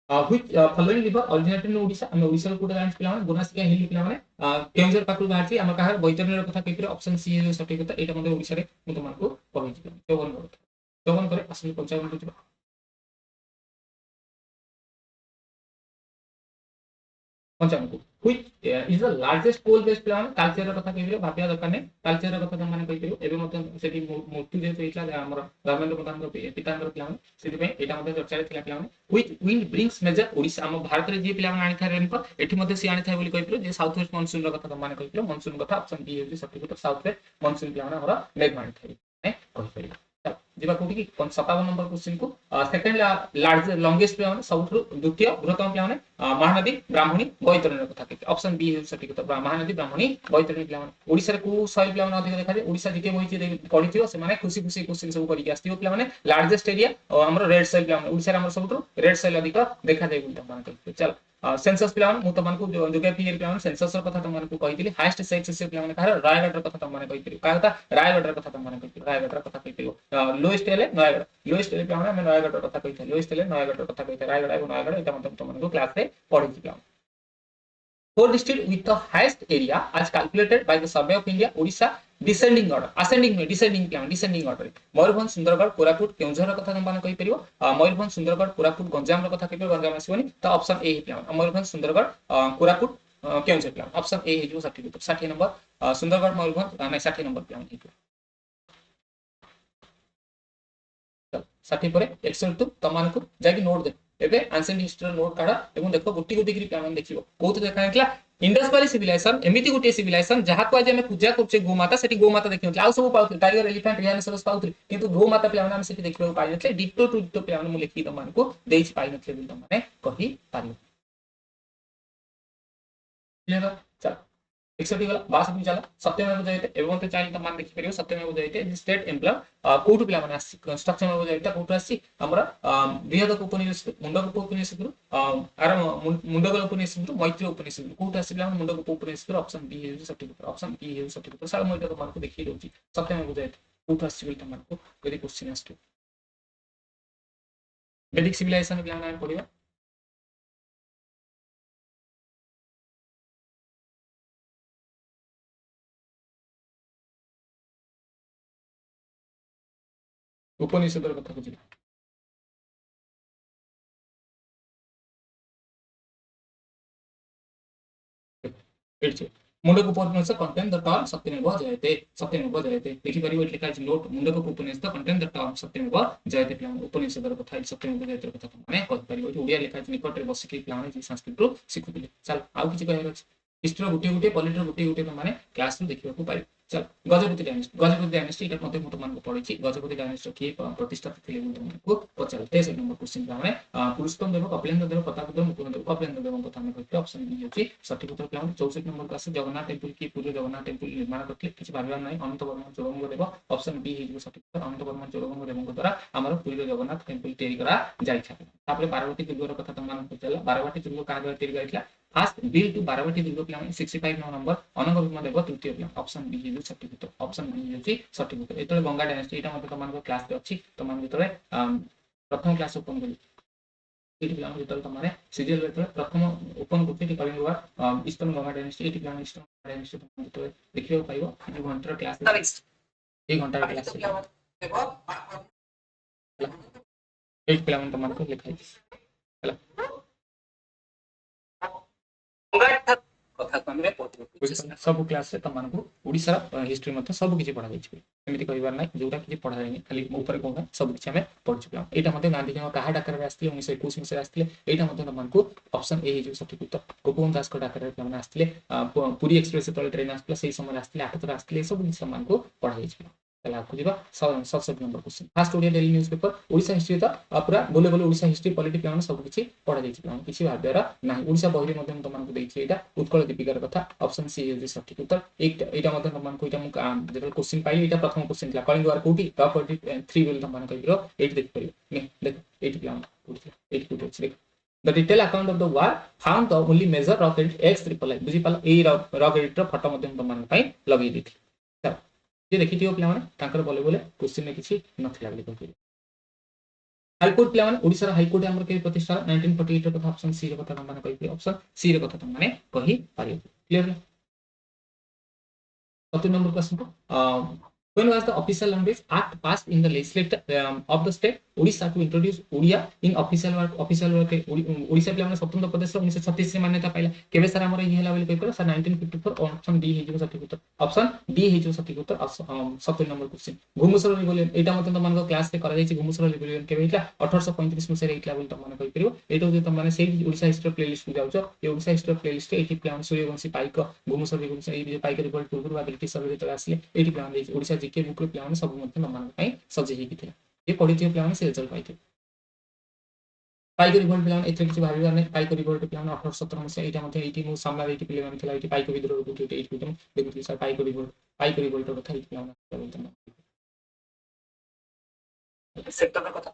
which following river originated in Odisha हम ओडिसा रो कोटा लाइन्स पिला माने गोनासिका हिल पिला माने केउझर पाखु बाहरची हम कहार बैतरणी रो कथा कहितरे ऑप्शन सी हे सटीक उत्तर एटा मध्ये ओडिसा रे मु तुमको कहै छी 54 करे असली 55 को पंचांग which is the largest coal based plant culture कथा कहिबे भाबिया दरकार नै कल्चर कथा त माने कहिबे एबे मते सेठी मूर्ति जे इतला हमर धर्मेंद्र प्रधान रो पितांबर प्लान सेठी पे एटा मते चर्चा थिला plan which wind brings major Odisha हम भारत रे जे प्लान आनी था रेनफॉल एठी मते सी आनी था बोली कहिबे जे साउथ वेस्ट मानसून रो कथा त माने कहिबे मानसून कथा ऑप्शन बी हे सटीक उत्तर साउथ वेस्ट मानसून प्लान हमर मेघ मानी थाई नै कहि जिबा कोठी की 57 नंबर क्वेश्चन को सेकंड लार्ज लॉन्गेस्ट प्लान सबथु द्वितीय बृहत्तम प्लान महानदी ब्राह्मणी बैतरणी कथा कहते ऑप्शन बी है सटीक उत्तर महानदी ब्राह्मणी बैतरणी प्लान ओडिसा रे को सॉइल प्लान अधिक देखा जाय ओडिसा जिके होई पढिथियो से माने खुशी खुशी क्वेश्चन सब करिक आस्तियो प्लान लार्जेस्ट एरिया और हमर रेड सॉइल प्लान ओडिसा रे हमर सबथु रेड सॉइल अधिक देखा जाय बोलता मान कहते चल सेंसस प्लान मु तमन को जोग्राफी एर प्लान सेंसस रो कथा तमन को कहितली हाईएस्ट सेक्सेस प्लान कहा रायगढ़ रो कथा तमन कहितली का कथा रायगढ़ रो कथा तमन कहितली रायगढ़ रो कथा कहितली लोएस्ट एले नयगढ़ लोएस्ट एले प्लान हम नयगढ़ रो कथा कहितली लोएस्ट एले नयगढ़ रो कथा कहितली रायगढ़ एवं नयगढ़ एटा मतलब तमन को क्लास रे पढि plan four districts with the highest area as calculated by the survey of India Odisha descending order descending order Mayurbhanj Sundargarh Koraput Keonjhar कथा हम माने कहि परियो मयूरभंज सुंदरगढ़ कोरापुट गंजाम रो कथा कहि गंजाम आसीबनी त ऑप्शन ए प्लान मयूरभंज सुंदरगढ़ कोरापुट केउझर प्लान ऑप्शन ए हे जो 60 नंबर सुंदरगढ़ मयूरभंज नै 60 नंबर प्लान हे 60 परे एक्सेल टू तमान को जाकी नोट दे एबे एंशिएंट हिस्ट्री नोट काढा एवं देखो गुटी गुटी करी प्लान देखिबो कोत देखा निकला इंडस वैली सिविलाइजेशन एमिति गुटी सिविलाइजेशन जहा को आज हम पूजा करछे गोमाता सेठी गोमाता देखियो आ सब पाउ टाइगर एलिफेंट रिहाइनोसरस पाउथि किंतु गोमाता प्लान हम सेठी देखिबो पाइ नथले डिटो टू डिटो प्लान मु लिखि तमान को देइछ पाइ नथले बिल तमाने कहि पारियो क्लियर चल 61 गला 62 चला सत्यमेव जयते एवं तो चाहिए मान देखि परियो सत्यमेव जयते स्टेट एम्प्लॉय कोट पिला माने आसी स्ट्रक्चर में जयते कोट आसी हमरा बृहद उपनिषद मुंडक उपनिषद आर मुंडक उपनिषद मैत्री उपनिषद कोट आसी पिला मुंडक उपनिषद ऑप्शन बी है सटीक उत्तर ऑप्शन बी है सटीक उत्तर सारा मैं तो मान को देखि दोची सत्यमेव जयते कोट आसी बिल मान को यदि क्वेश्चन आस्ते वैदिक सिविलाइजेशन पिला माने पढिबा उपनिषद कथा बुझिला मुंडक उपनिषद कंटेन द टर्म सत्यमेव जयते देखि परिबो लिखा अछि note Mundaka Upanishad contain the term सत्यमेव जयते प्लान उपनिषद कथा सत्यमेव जयते कथा माने कहि परिबो ओडिया लिखा अछि निकट रे बसिकी प्लान अछि संस्कृत रो सिखुतिले चल आउ किछि कहै अछि हिस्ट्री गुटे गुटे पॉलिटी गुटे गुटे माने क्लास रो देखिबा को पाइ चल गजपति डायनेस्टी एटा मते मत मान को पढिछि गजपति डायनेस्टी के प्रतिष्ठाता थिले बोलते को पचाल 23 नंबर क्वेश्चन माने पुरुषोत्तम देव कपिलेन्द्र देव प्रताप देव मुकुंद देव कपिलेन्द्र देव कथा हम कहते ऑप्शन बी होछि सटीक उत्तर प्लान 64 नंबर क्लास जगन्नाथ टेंपल की पूरे जगन्नाथ टेंपल निर्माण करथिले किछि भाबिबा नै अनंत वर्मा चोरंग देव ऑप्शन बी हे सटीक उत्तर अनंत वर्मा चोरंग देव द्वारा हमर पूरे जगन्नाथ टेंपल तैयारी करा जाय छै तापरे बारवाटी दुर्ग रो कथा तम मान को चला बारवाटी दुर्ग का द्वारा तैयारी गाइतला फर्स्ट बिल टू बारवाटी दुर्ग प्लान 65 नंबर अनंत वर्मा देव तृतीय प्लान ऑप्शन बी हे सटीक उत्तर ऑप्शन बी हे सटीक उत्तर एतले गंगा डायनेस्टी एटा मते तम मान को क्लास रे अछि तम मान भितरे प्रथम क्लास ओपन करी ଏଠି ପିଲାମାନେ ଯେତେବେଳେ ତମମାନେ ସିରିଏଲ ଯେତେବେଳେ ପ୍ରଥମ ଓପନ କରୁଛି ଏଠି Kalinga war eastern Ganga dynasty ଏଠି ପିଲାମାନେ ଇଷ୍ଟର୍ଣ୍ଣ ଗଙ୍ଗା ଡାଇନେଷ୍ଟି ତମେ ଯେତେବେଳେ ଦେଖିବାକୁ ପାଇବ ଏଇ ଘଣ୍ଟାର କ୍ଲାସ ଏଇ ଘଣ୍ଟାର କ୍ଲାସ ହେଲା ଏଇଠି ପିଲାମାନେ ତମମାନଙ୍କୁ ଲେଖା ହେଇଛି ହେଲା सब क्लास रे तमनको ओडिसा हिस्ट्री मते सब किछि पढा जाइछि एमिति कहिबार नै जोटा किछि पढा जाइनि खाली ऊपर कोन सब किछि हमें पढ चुकला एटा मते गांधी जी कहा डाकर रे आस्थिले 1921 मसे आस्थिले एटा मते तमनको ऑप्शन ए हिजो सठिक उत्तर गोपबंधु दास को डाकर रे तमने आस्थिले पुरी एक्सप्रेस तले ट्रेन आस्थिले सेही समय आस्थिले आठ थर आस्थिले सब किछि तमनको पढा जाइछि चला आगु जीवा 67 number question fast Odia daily newspaper Odisha history तो पूरा बोले बोले ओडिसा हिस्ट्री पॉलिटिक्स प्लान सब किछि पढा जाइछि प्लान किछि भाबेरा नाही ओडिसा बहिरे मध्ये तमनको देइछि एटा उत्कल दीपिकार कथा ऑप्शन सी इज सठिक उत्तर एटा मध्ये तमनको एटा मु जेतल क्वेश्चन पाइली एटा प्रथम क्वेश्चन थिला कलिंग वार कोठी टॉप 3 विल तमन कहिरो एट देख परियो ने देख एट प्लान कोठी एट कोठी अछि देख The detailed account of the war found the only major rocket X-triple बुझी पाला ए रॉकेट रो फोटो मध्ये तमन पई लगेइ दिथि चल ये देखिथियो प्ला माने तांकर बोले बोले क्वेश्चन में किछि नथिला बोली कहि हाईकोर्ट प्ला माने ओडिसा हाईकोर्ट हमर के प्रतिष्ठा 1948 रो कथा ऑप्शन सी रो कथा माने कहि ऑप्शन सी रो कथा माने कहि पारियो clear 7 number question when was the official language act passed in the legislature of the state Odisha to introduce Odia in official work Odisha पिला माने स्वतंत्र प्रदेश 1936 से मान्यता पाइला केबे सर हमर ई हला बोली कहि सर 1954 ऑप्शन डी हे जो सठिक उत्तर ऑप्शन डी हे जो सठिक उत्तर 70 नंबर क्वेश्चन घुमुसर रिवोल्यूशन एटा मते त मानको क्लास रे करा जायछि घुमुसर रिवोल्यूशन केबे हितला 1835 मसे रे हितला बोली त माने कहि परियो एटा जे त माने सेही ओडिसा हिस्ट्री प्लेलिस्ट को जाउछो ए ओडिसा हिस्ट्री प्लेलिस्ट एठी प्लान सूर्यवंशी पाइक घुमुसर रिवोल्यूशन ए जे पाइक रिवोल्ट पूर्व ब्रिटिश सर्वे तो आसले एठी प्लान जे ओडिसा जीके बुक रे प्लान सब मते नमान पई सजे ही किथे ये पढिथियो प्लान से रिजल्ट पाइथियो पाइक रिवोल्ट प्लान एथे किछि भाबिबार नै पाइक रिवोल्ट प्लान 1817 मसे एटा मते एठी मु सामना एठी प्लान थिला एठी पाइक विद्रोह को एठी एठी देखुथि सर पाइक रिवोल्ट कथा एठी प्लान बोलतन सेक्टर कथा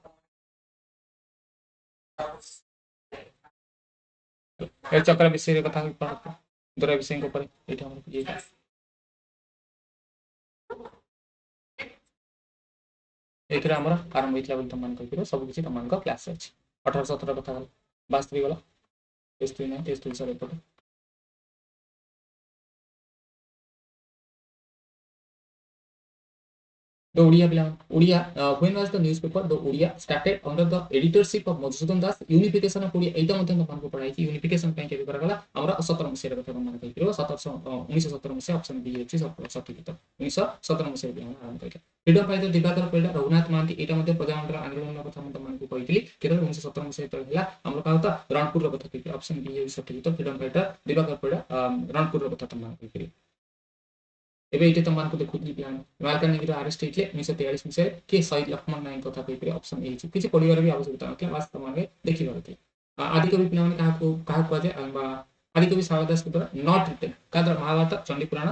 ए चक्र विषय रे कथा पढ दरा विषय को पर एठी हम ये एथरा हमर आरंभ होइतला बोल तमन कहिरो सब किछि तमन को क्लास अछि 1817 कथा वास्तविक गला टेस्ट 3 टेस्ट 3 सर एपट The Odia, when was the newspaper The Odia started under the editorship of Madhusudan Das unification of Odia एटा मध्ये तमन को पढाई कि unification पय केबे करगला हमरा 17 मसिया रे कथा तमन कहिरो 1917 मसिया ऑप्शन बी अछि सठिक उत्तर 1917 मसिया रे आरंभ कइला फ्रीडम फाइटर दिवाकर परिडा रघुनाथ महांती एटा मध्ये प्रजातंत्र आंदोलन कथा तमन को कहितली केरल 1917 मसिया तळ हला हमरा कहता रणपुर रो कथा कहि ऑप्शन बी अछि सठिक उत्तर फ्रीडम फाइटर दिवाकर परिडा रणपुर रो कथा तमन कहि एबे इटे तमन को देखुथि प्लान मालकानगिरी अरेस्ट हेतले 1943 मसे के शहीद लक्ष्मण नायक कथा कहि ऑप्शन ए किछि पढिबार भी आवश्यकता नथि वास्तव में देखिबार थि आदि कवि प्लान कहा को जे आदि कवि शारदास के द्वारा नॉट रिटन कादर महाभारत चंडी पुराण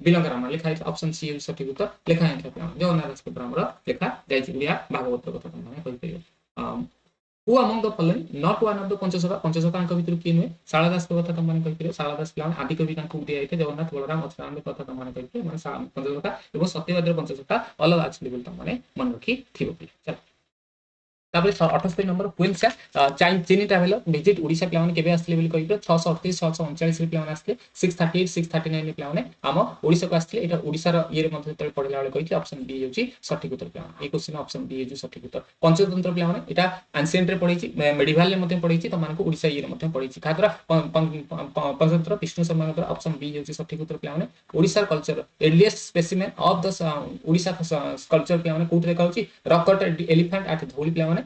बिलंग रामायण लिखा है ऑप्शन सी सठिक उत्तर लिखा है प्लान जगन्नाथ दास के द्वारा लिखा जायछि उड़िया भागवत कथा तमन कहि परियो Who among the following not one of the Panchasakha अंक भितर किए नुहे शारदास के कथा तमन कहि परियो शारदास प्लान आदि कवि कांकु दिया आइते जगन्नाथ बलराम अच्युतानंद कथा तमन कहि परियो माने पंचसखा एवं सत्यवादी पंचसखा अलग अछि बोल तमन मन रखी थिबो चल तापर 78 नंबर क्वीन से चीनी ट्रैवलर विजिट ओडिसा प्लान केबे आस्थिले बोली कहि 638 639 रे प्लान आस्थिले 638 639 रे प्लान हम ओडिसा को आस्थिले एटा ओडिसा रो ईयर मध्ये तळे पढला वाले कहि ऑप्शन बी होची सठिक उत्तर प्लान ए क्वेश्चन ऑप्शन बी होची सठिक उत्तर पंचतंत्र प्लान एटा एंशिएंट रे पढिछि मेडिवल रे मध्ये पढिछि त मानको ओडिसा ईयर मध्ये पढिछि खातरा पंचतंत्र विष्णु शर्मा द्वारा ऑप्शन बी होची सठिक उत्तर प्लान Odisha culture earliest specimen of the Odisha culture प्लान कोट रे कहउछि rock cut elephant at Dhauli प्लान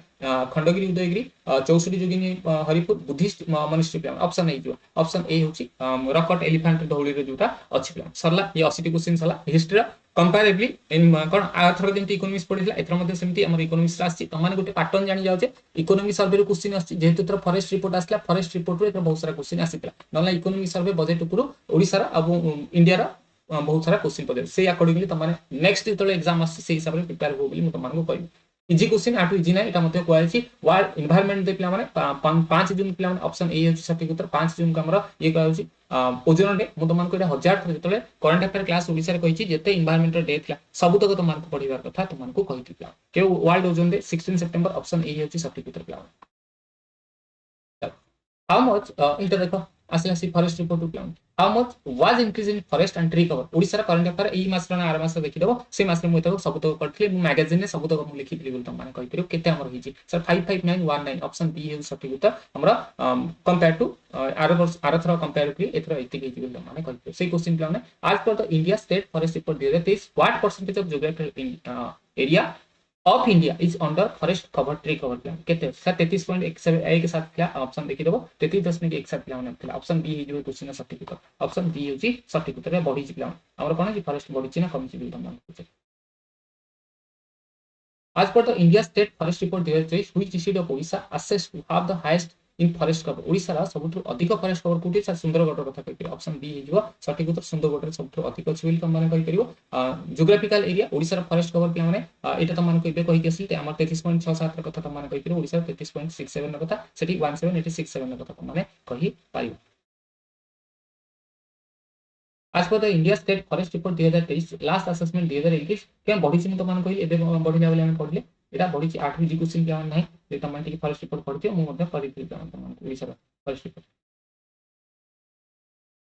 खंडगिरी उदयगिरी 64 जोगिनी हरिपुर बुद्धिस्ट मॉनेस्ट्री प्लान ऑप्शन ए जो ऑप्शन ए होची रॉक कट एलिफेंट धौली रे जोटा अछि प्लान सरला ये 80 क्वेश्चन सरला हिस्ट्री कंपैरेबली इन कोन आथर दिन इकोनॉमिक्स पढिला एथर मध्ये सेमती हमर इकोनॉमिक्स आछि तमाने गुटे पैटर्न जानि जाउचे इकोनॉमी सर्वे रो क्वेश्चन आछि जेहेतु तर फॉरेस्ट रिपोर्ट आसला फॉरेस्ट रिपोर्ट रो बहुत सारा क्वेश्चन आसीतला नला इकोनॉमी सर्वे बजेट उपरु ओडिसा रा अब इंडिया रा बहुत सारा क्वेश्चन पदे से अकॉर्डिंगली तमाने नेक्स्ट जेतले एग्जाम आछि से हिसाब रे प्रिपेयर हो बोली म तमानको कहबी इजी क्वेश्चन आटू इजी ना एटा मते क्वालिटी वर्ल्ड एनवायरनमेंट दे प्ला माने 5 जून प्ला माने ऑप्शन ए होची सठिक उत्तर 5 जून का हमरा ये कहउची ओजोन डे मु तमान को एटा 1000 थरे जेतले करंट अफेयर क्लास ओडिसा रे कहिची जेते एनवायरनमेंट डे थला सब तक तमान को पढिबार कथा तमान को कहितला के वर्ल्ड ओजोन डे 16 सितंबर ऑप्शन ए होची सठिक उत्तर प्ला How much इनटा देखो आसला सी फॉरेस्ट रिपोर्ट प्लान how much was increase in forest and tree cover Odisha current affair एई मास रे आर मास देखि देबो से मास रे मु एतको सब तो करथले मु मैगजीन रे सब तो मु लिखि दिली बोलतो माने कहि परियो केते हमर हिची सर 55919 ऑप्शन बी हे सटिक उत्तर हमरा कंपेयर टू आर थरा कंपेयर की एथरा एति के बोलतो माने कहि परियो से क्वेश्चन प्लान आज पर the India state forest report 2023 what percentage of geographical area of India is under forest cover tree cover plan केते सर 33.17 थिला ऑप्शन देखि देबो 33.17 प्लान थिला ऑप्शन बी हे जो क्वेश्चन सटिक उत्तर ऑप्शन बी होची सटिक उत्तर बढ़ी छि प्लान हमर कोन कि फॉरेस्ट बढ़ी छि ना कम छि बिल्डम मान आज पर the India state forest report 2023 which issued of Odisha assess to have the highest in forest cover Odisha रा सबठु अधिक फॉरेस्ट कवर कोठी सर सुंदरगढ़ कथा कहि ऑप्शन बी हे जो सटिक उत्तर सुंदरगढ़ सबठु अधिक छि बिल माने कहि परिबो ज्योग्राफिकल एरिया ओडिसा रा फॉरेस्ट कवर प्लान माने एटा त मान कहि कहि केसी ते हमर 33.67 रा कथा त मान कहि परिबो ओडिसा 33.67 रा कथा सेठी 17867 रा कथा माने कहि परिबो आज पर the India state forest report 2023 last assessment 2021 क्या बढ़ी छि तो मान कहि एबे बढ़ी जाबले हम पढले एटा बढ़ी छि 8 जी क्वेश्चन क्या नाही जे तमान टिक फॉरेस्ट रिपोर्ट पढथियो मु मध्ये परिथि तमान Odisha forest report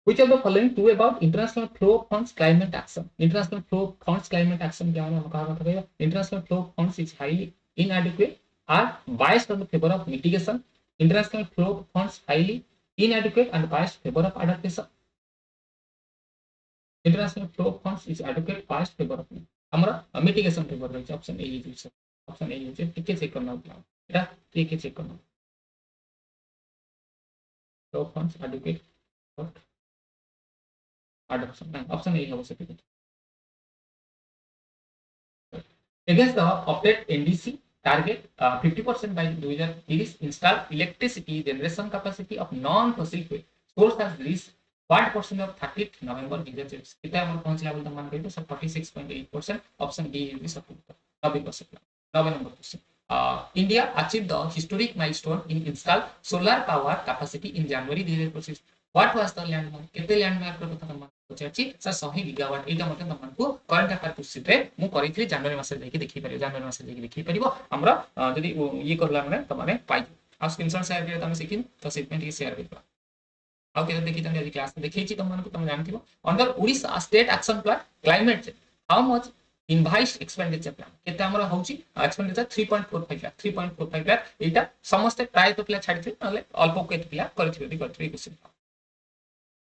which of the following true about international flow of funds climate action international flow of funds climate action क्या हम कहा था कहियो international flow of funds is highly inadequate are biased on the favor of mitigation international flow of funds highly inadequate and biased favor of adaptation international flow of funds is adequate biased favor of हमरा मिटिगेशन फेवर रही option A is option A is टिके चेक करना होगा एटा टिके चेक करना flow of funds adequate adoption option A हो सके against the update NDC target 50% by 2030 install electricity generation capacity of non fossil fuel source has reached what percent of 30th November 2026 कितना हम पहुंच लेवल तक मान करिए sir 46.8% option B is support 90% 90 number question India achieved the historic milestone in install solar power capacity in January 2025 what was the landmark केते landmark रो कथा हम पचाची सर 100 गीगावाट एटा मते तमनको करंट अफेयर क्वेश्चन रे मु करिथि जनवरी मास रे देखि देखि परियो जनवरी मास रे देखि देखि परियो हमरा जदी ये करला माने तमाने पाइ आ स्क्रीनशॉट शेयर करे तमे सिकिन तो सेगमेंट के शेयर करबा आ केते देखि तमे क्लास देखि छि तमनको तमे जानथिबो under Odisha state action plan climate change how much envisaged expenditure प्लान केते हमरा होची एक्सपेंडिचर 3.45 लाख 3.45 लाख एटा समस्त प्राय तो पिला छाडिथि नले अल्प केते पिला करथिबे भी करथिबे question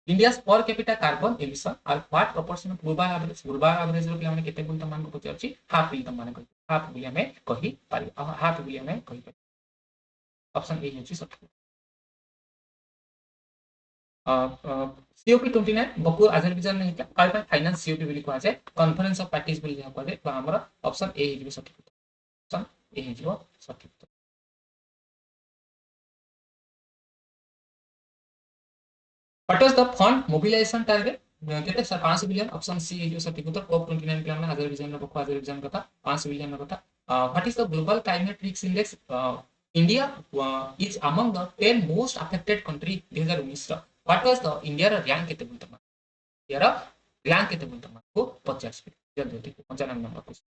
India's per capita carbon emission are what proportion of global average रो पिला माने केते बोल तमान को पचारछि हाफ बिल तमान कहि हाफ बिल हमें कहि पारि हाफ बिल हमें कहि पारि ऑप्शन ए होछि सही COP 29 बकु अजरबैजान ने हिता काय फाइनेंस COP बिल को आसे कॉन्फ्रेंस ऑफ पार्टीज बिल जा को दे हमरा ऑप्शन ए हिजो सही ऑप्शन ए हिजो सही What was the fund mobilization target? केते सर 5 बिलियन ऑप्शन सी है जो सटीक उत्तर कोप 29 प्लान में अजरबैजान रो बको अजरबैजान कथा 5 बिलियन रो कथा what is the global climate risk index India is among the 10 most affected country 2019 रो व्हाट वाज द इंडिया रो रैंक केते बोलतो इंडिया रो रैंक केते बोलतो को 50 जल्दी ठीक 95 नंबर क्वेश्चन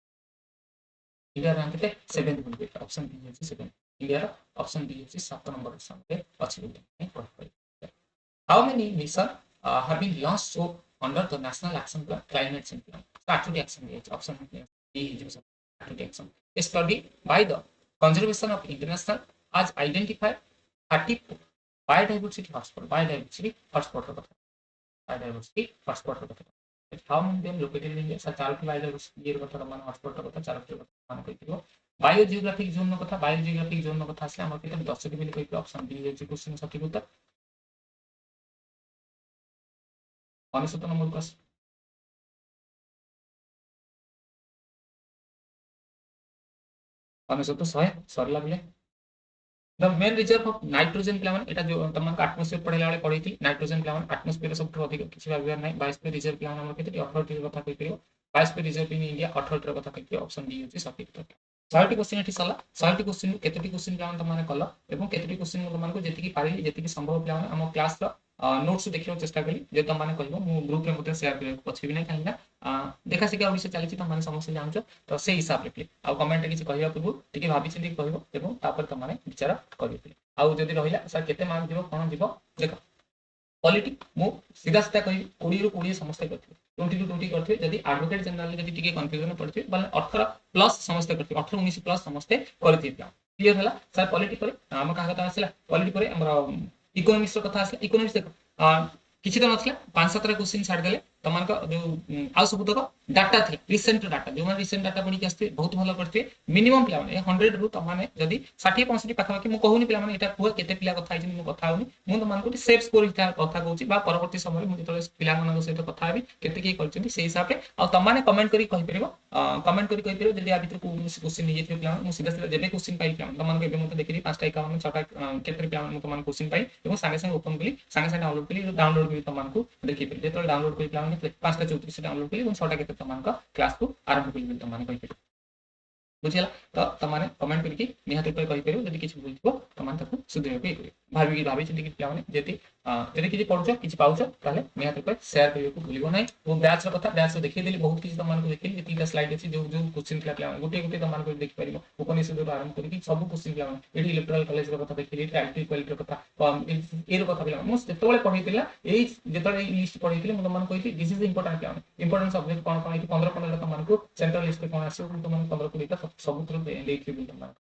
इंडिया रैंक केते 7 बोलतो ऑप्शन बी है 7 इंडिया रो ऑप्शन बी है 7 नंबर ऑप्शन पे अछि बोलतो How many missions have been launched so under the National Action Plan, Climate Change Plan? Statutory action is option B is statutory action. A study by the Conservation of International has identified 30 biodiversity hotspot. Biodiversity hotspot. Biodiversity hotspot. How many of them located in India? Sir, 4 biodiversity ये कथा मान hotspot कथा 4 कथा मान कहितो. बायोजियोग्राफिक जोन कथा बायोजियोग्राफिक जोन कथा आसले हमर केते 10 के मिली कहितो ऑप्शन बी है क्वेश्चन सटीक उत्तर अनिश्चित नंबर को अनिश्चित 100 सरला बिले the main reserve of nitrogen plan एटा जो तमन एटमॉस्फेयर पढेला वाले पढैथि नाइट्रोजन प्लान एटमॉस्फेयर सब अधिक किछि भाबियार नै 22 पे रिजर्व प्लान हमर केते 18 टी कथा कहि परियो 22 पे रिजर्व इन इंडिया 18 टी कथा कहि ऑप्शन डी होछि सटीक उत्तर 60 क्वेश्चन एठी सला 60 क्वेश्चन केतेटी क्वेश्चन प्लान तमन कल एवं केतेटी क्वेश्चन तमन को जेतिकी पारि जेतिकी संभव प्लान हम क्लास रो नोट्स देखियो चेष्टा करी जे तुम माने कहबो मु ग्रुप रे मते शेयर करे पछिबी नै काहेला देखा सिखा ओडिसा चली तुम माने समस्त जानछो तो से हिसाब रे आ कमेंट किछि कहबा पूर्व टिके भाबी चिंती कहबो एवं तापर तुम माने विचार करियो आ जदी रहिला सर केते मार्क दिबो कोन दिबो देखो पॉलिटी मु सीधा सीधा कहि 20 रु 20 समस्त करथि 20 टू 20 करथि जदी एडवोकेट जनरल जदी टिके कंफ्यूजन पड़थि बल 18 प्लस समस्त करथि 18 19 प्लस समस्त करथि क्लियर हला सर पॉलिटी पर हम कहा कथा आसिला पॉलिटी पर हमर इकोनॉमिक्स रो कथा आसिला इकोनॉमिक्स देखो किछि तो नथिला 5-7 क्वेश्चन छाड़ देले तमान का जो आ सब तक डाटा थी रिसेंट डाटा जो माने रिसेंट डाटा पढी के आस्ते बहुत भलो करते मिनिमम पिला माने 100 रु तमाने जदी 60 65 पाखा कि मु कहूनी पिला माने एटा कुआ केते पिला कथा आइछि मु कथा होनी मु त मान को सेफ स्कोर कथा कहूची बा परवर्ती समय मु जतले पिला मानक सहित कथा हेबी केते की करछन्ती सेही हिसाब रे आ तमाने कमेंट करी कहि परिबो कमेंट करी कहि परिबो जदी आ भीतर को क्वेश्चन नि जेते पिला मु सीधा सीधा जेबे क्वेश्चन पाइ पिला तमान के एबे मते देखि 5टा 51 6टा केते पिला मु तमान क्वेश्चन पाइ एवं संगे संगे ओपन कली संगे संगे डाउनलोड कली डाउनलोड करी तमान को देखि परिबे जेतले डाउनलोड करी पिला माने 5टा 34 से डाउनलोड कली 6टा केते तमान का क्लास को आरंभ कली तमान कहि परिबे बुझिला तो तमाने कमेंट करके निहाती पे कहि परिबो जदी किछ बुझिबो तमान ताको सुधेर पे करियो भाबी चिंती कि पिला माने जति जदी किछ पढुछो किछ पाउछो ताले निहाती पे शेयर करियो को भूलिबो नै वो बैच रो कथा बैच रो देखि देली बहुत किछ तमान को देखि जेतिका स्लाइड अछि जो जो क्वेश्चन पिला माने गुटे गुटे तमान को देखि परिबो उपनिषद रो आरंभ करिकि सब क्वेश्चन पिला माने एडी इलेक्ट्रल कॉलेज रो कथा देखि एलटी क्वालिटी रो कथा ए रो कथा पिला मु जेतबेले पढितिला एई जेतबेले लिस्ट पढितिले मु तमान कहिति दिस इज इंपोर्टेंट पिला माने इंपोर्टेंट सब्जेक्ट कोन कोन 15 तमान को सेंट्रल लिस्ट पे कोन आसी तमान 15 20 सबुत्र देखि तमान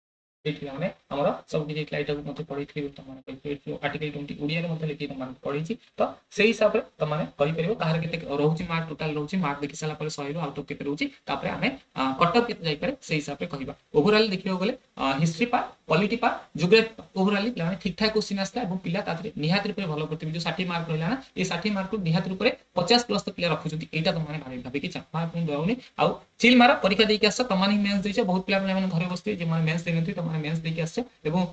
देखि माने हमर सब किछि क्लाइट को मते पढिथि तमान कहि आर्टिकल 20 ओडिया रे मते लिखि तमान पढिछि तो सेही हिसाब रे तमाने कहि परिबो काहर केते रहउछि मार्क टोटल रहउछि मार्क देखि साला पर 100 रु आउट ऑफ केते रहउछि तापरे हमें कट ऑफ केते जाई पारे सेही हिसाब रे कहिबा ओवरऑल देखियो गले history part polity part geography overall पिला ठीक ठाक क्वेश्चन आस्ता एवं पिला तातरे निहात रूप भलो करते जो 60 मार्क रहला ना ए 60 मार्क को निहात रूप 50 प्लस तो पिला रखुछथि एटा त माने भाबी कि मार्क पुन दउनी आ चिल मारा परीक्षा देके आस तमानी मेंस दैछ बहुत पिला माने घरे बसते जे माने मेंस देनथि तमाने मेंस देके आस एवं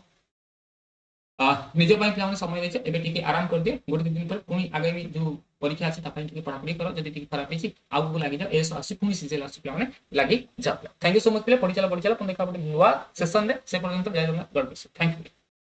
निज ପାଇଁ ପିଲାମାନେ ସମୟ ଦେଇଛ ଏବେ ଟିକେ ଆରାମ କରିଦିଏ ଗୋଟେ ଦିନ ପରେ ପୁଣି ଆଗାମୀ ଯୋଉ ପରୀକ୍ଷା ଅଛି ତା ପାଇଁ ଟିକେ ପଢାପଢି କର ଯଦି ଟିକେ ଖରାପ ହେଇଛି ଆଗକୁ ଲାଗିଯାଅ ଏସ୍ ଆସି ପୁଣି ସିଜିଏଲ ଆସି ପିଲାମାନେ ଲାଗି ଯାଅ ଥ୍ୟାଙ୍କ ୟୁ ସୋ ମଚ୍ ପିଲା ପଢିଚାଲ ପୁଣି ଦେଖା ଗୋଟେ ନୂଆ ସେସନ ରେ ସେ ପର୍ଯ୍ୟନ୍ତ ଜୟ ଜଗନ୍ନାଥ ଗଡ ବ୍ଲେସ ୟୁ ଥ୍ୟାଙ୍କ ୟୁ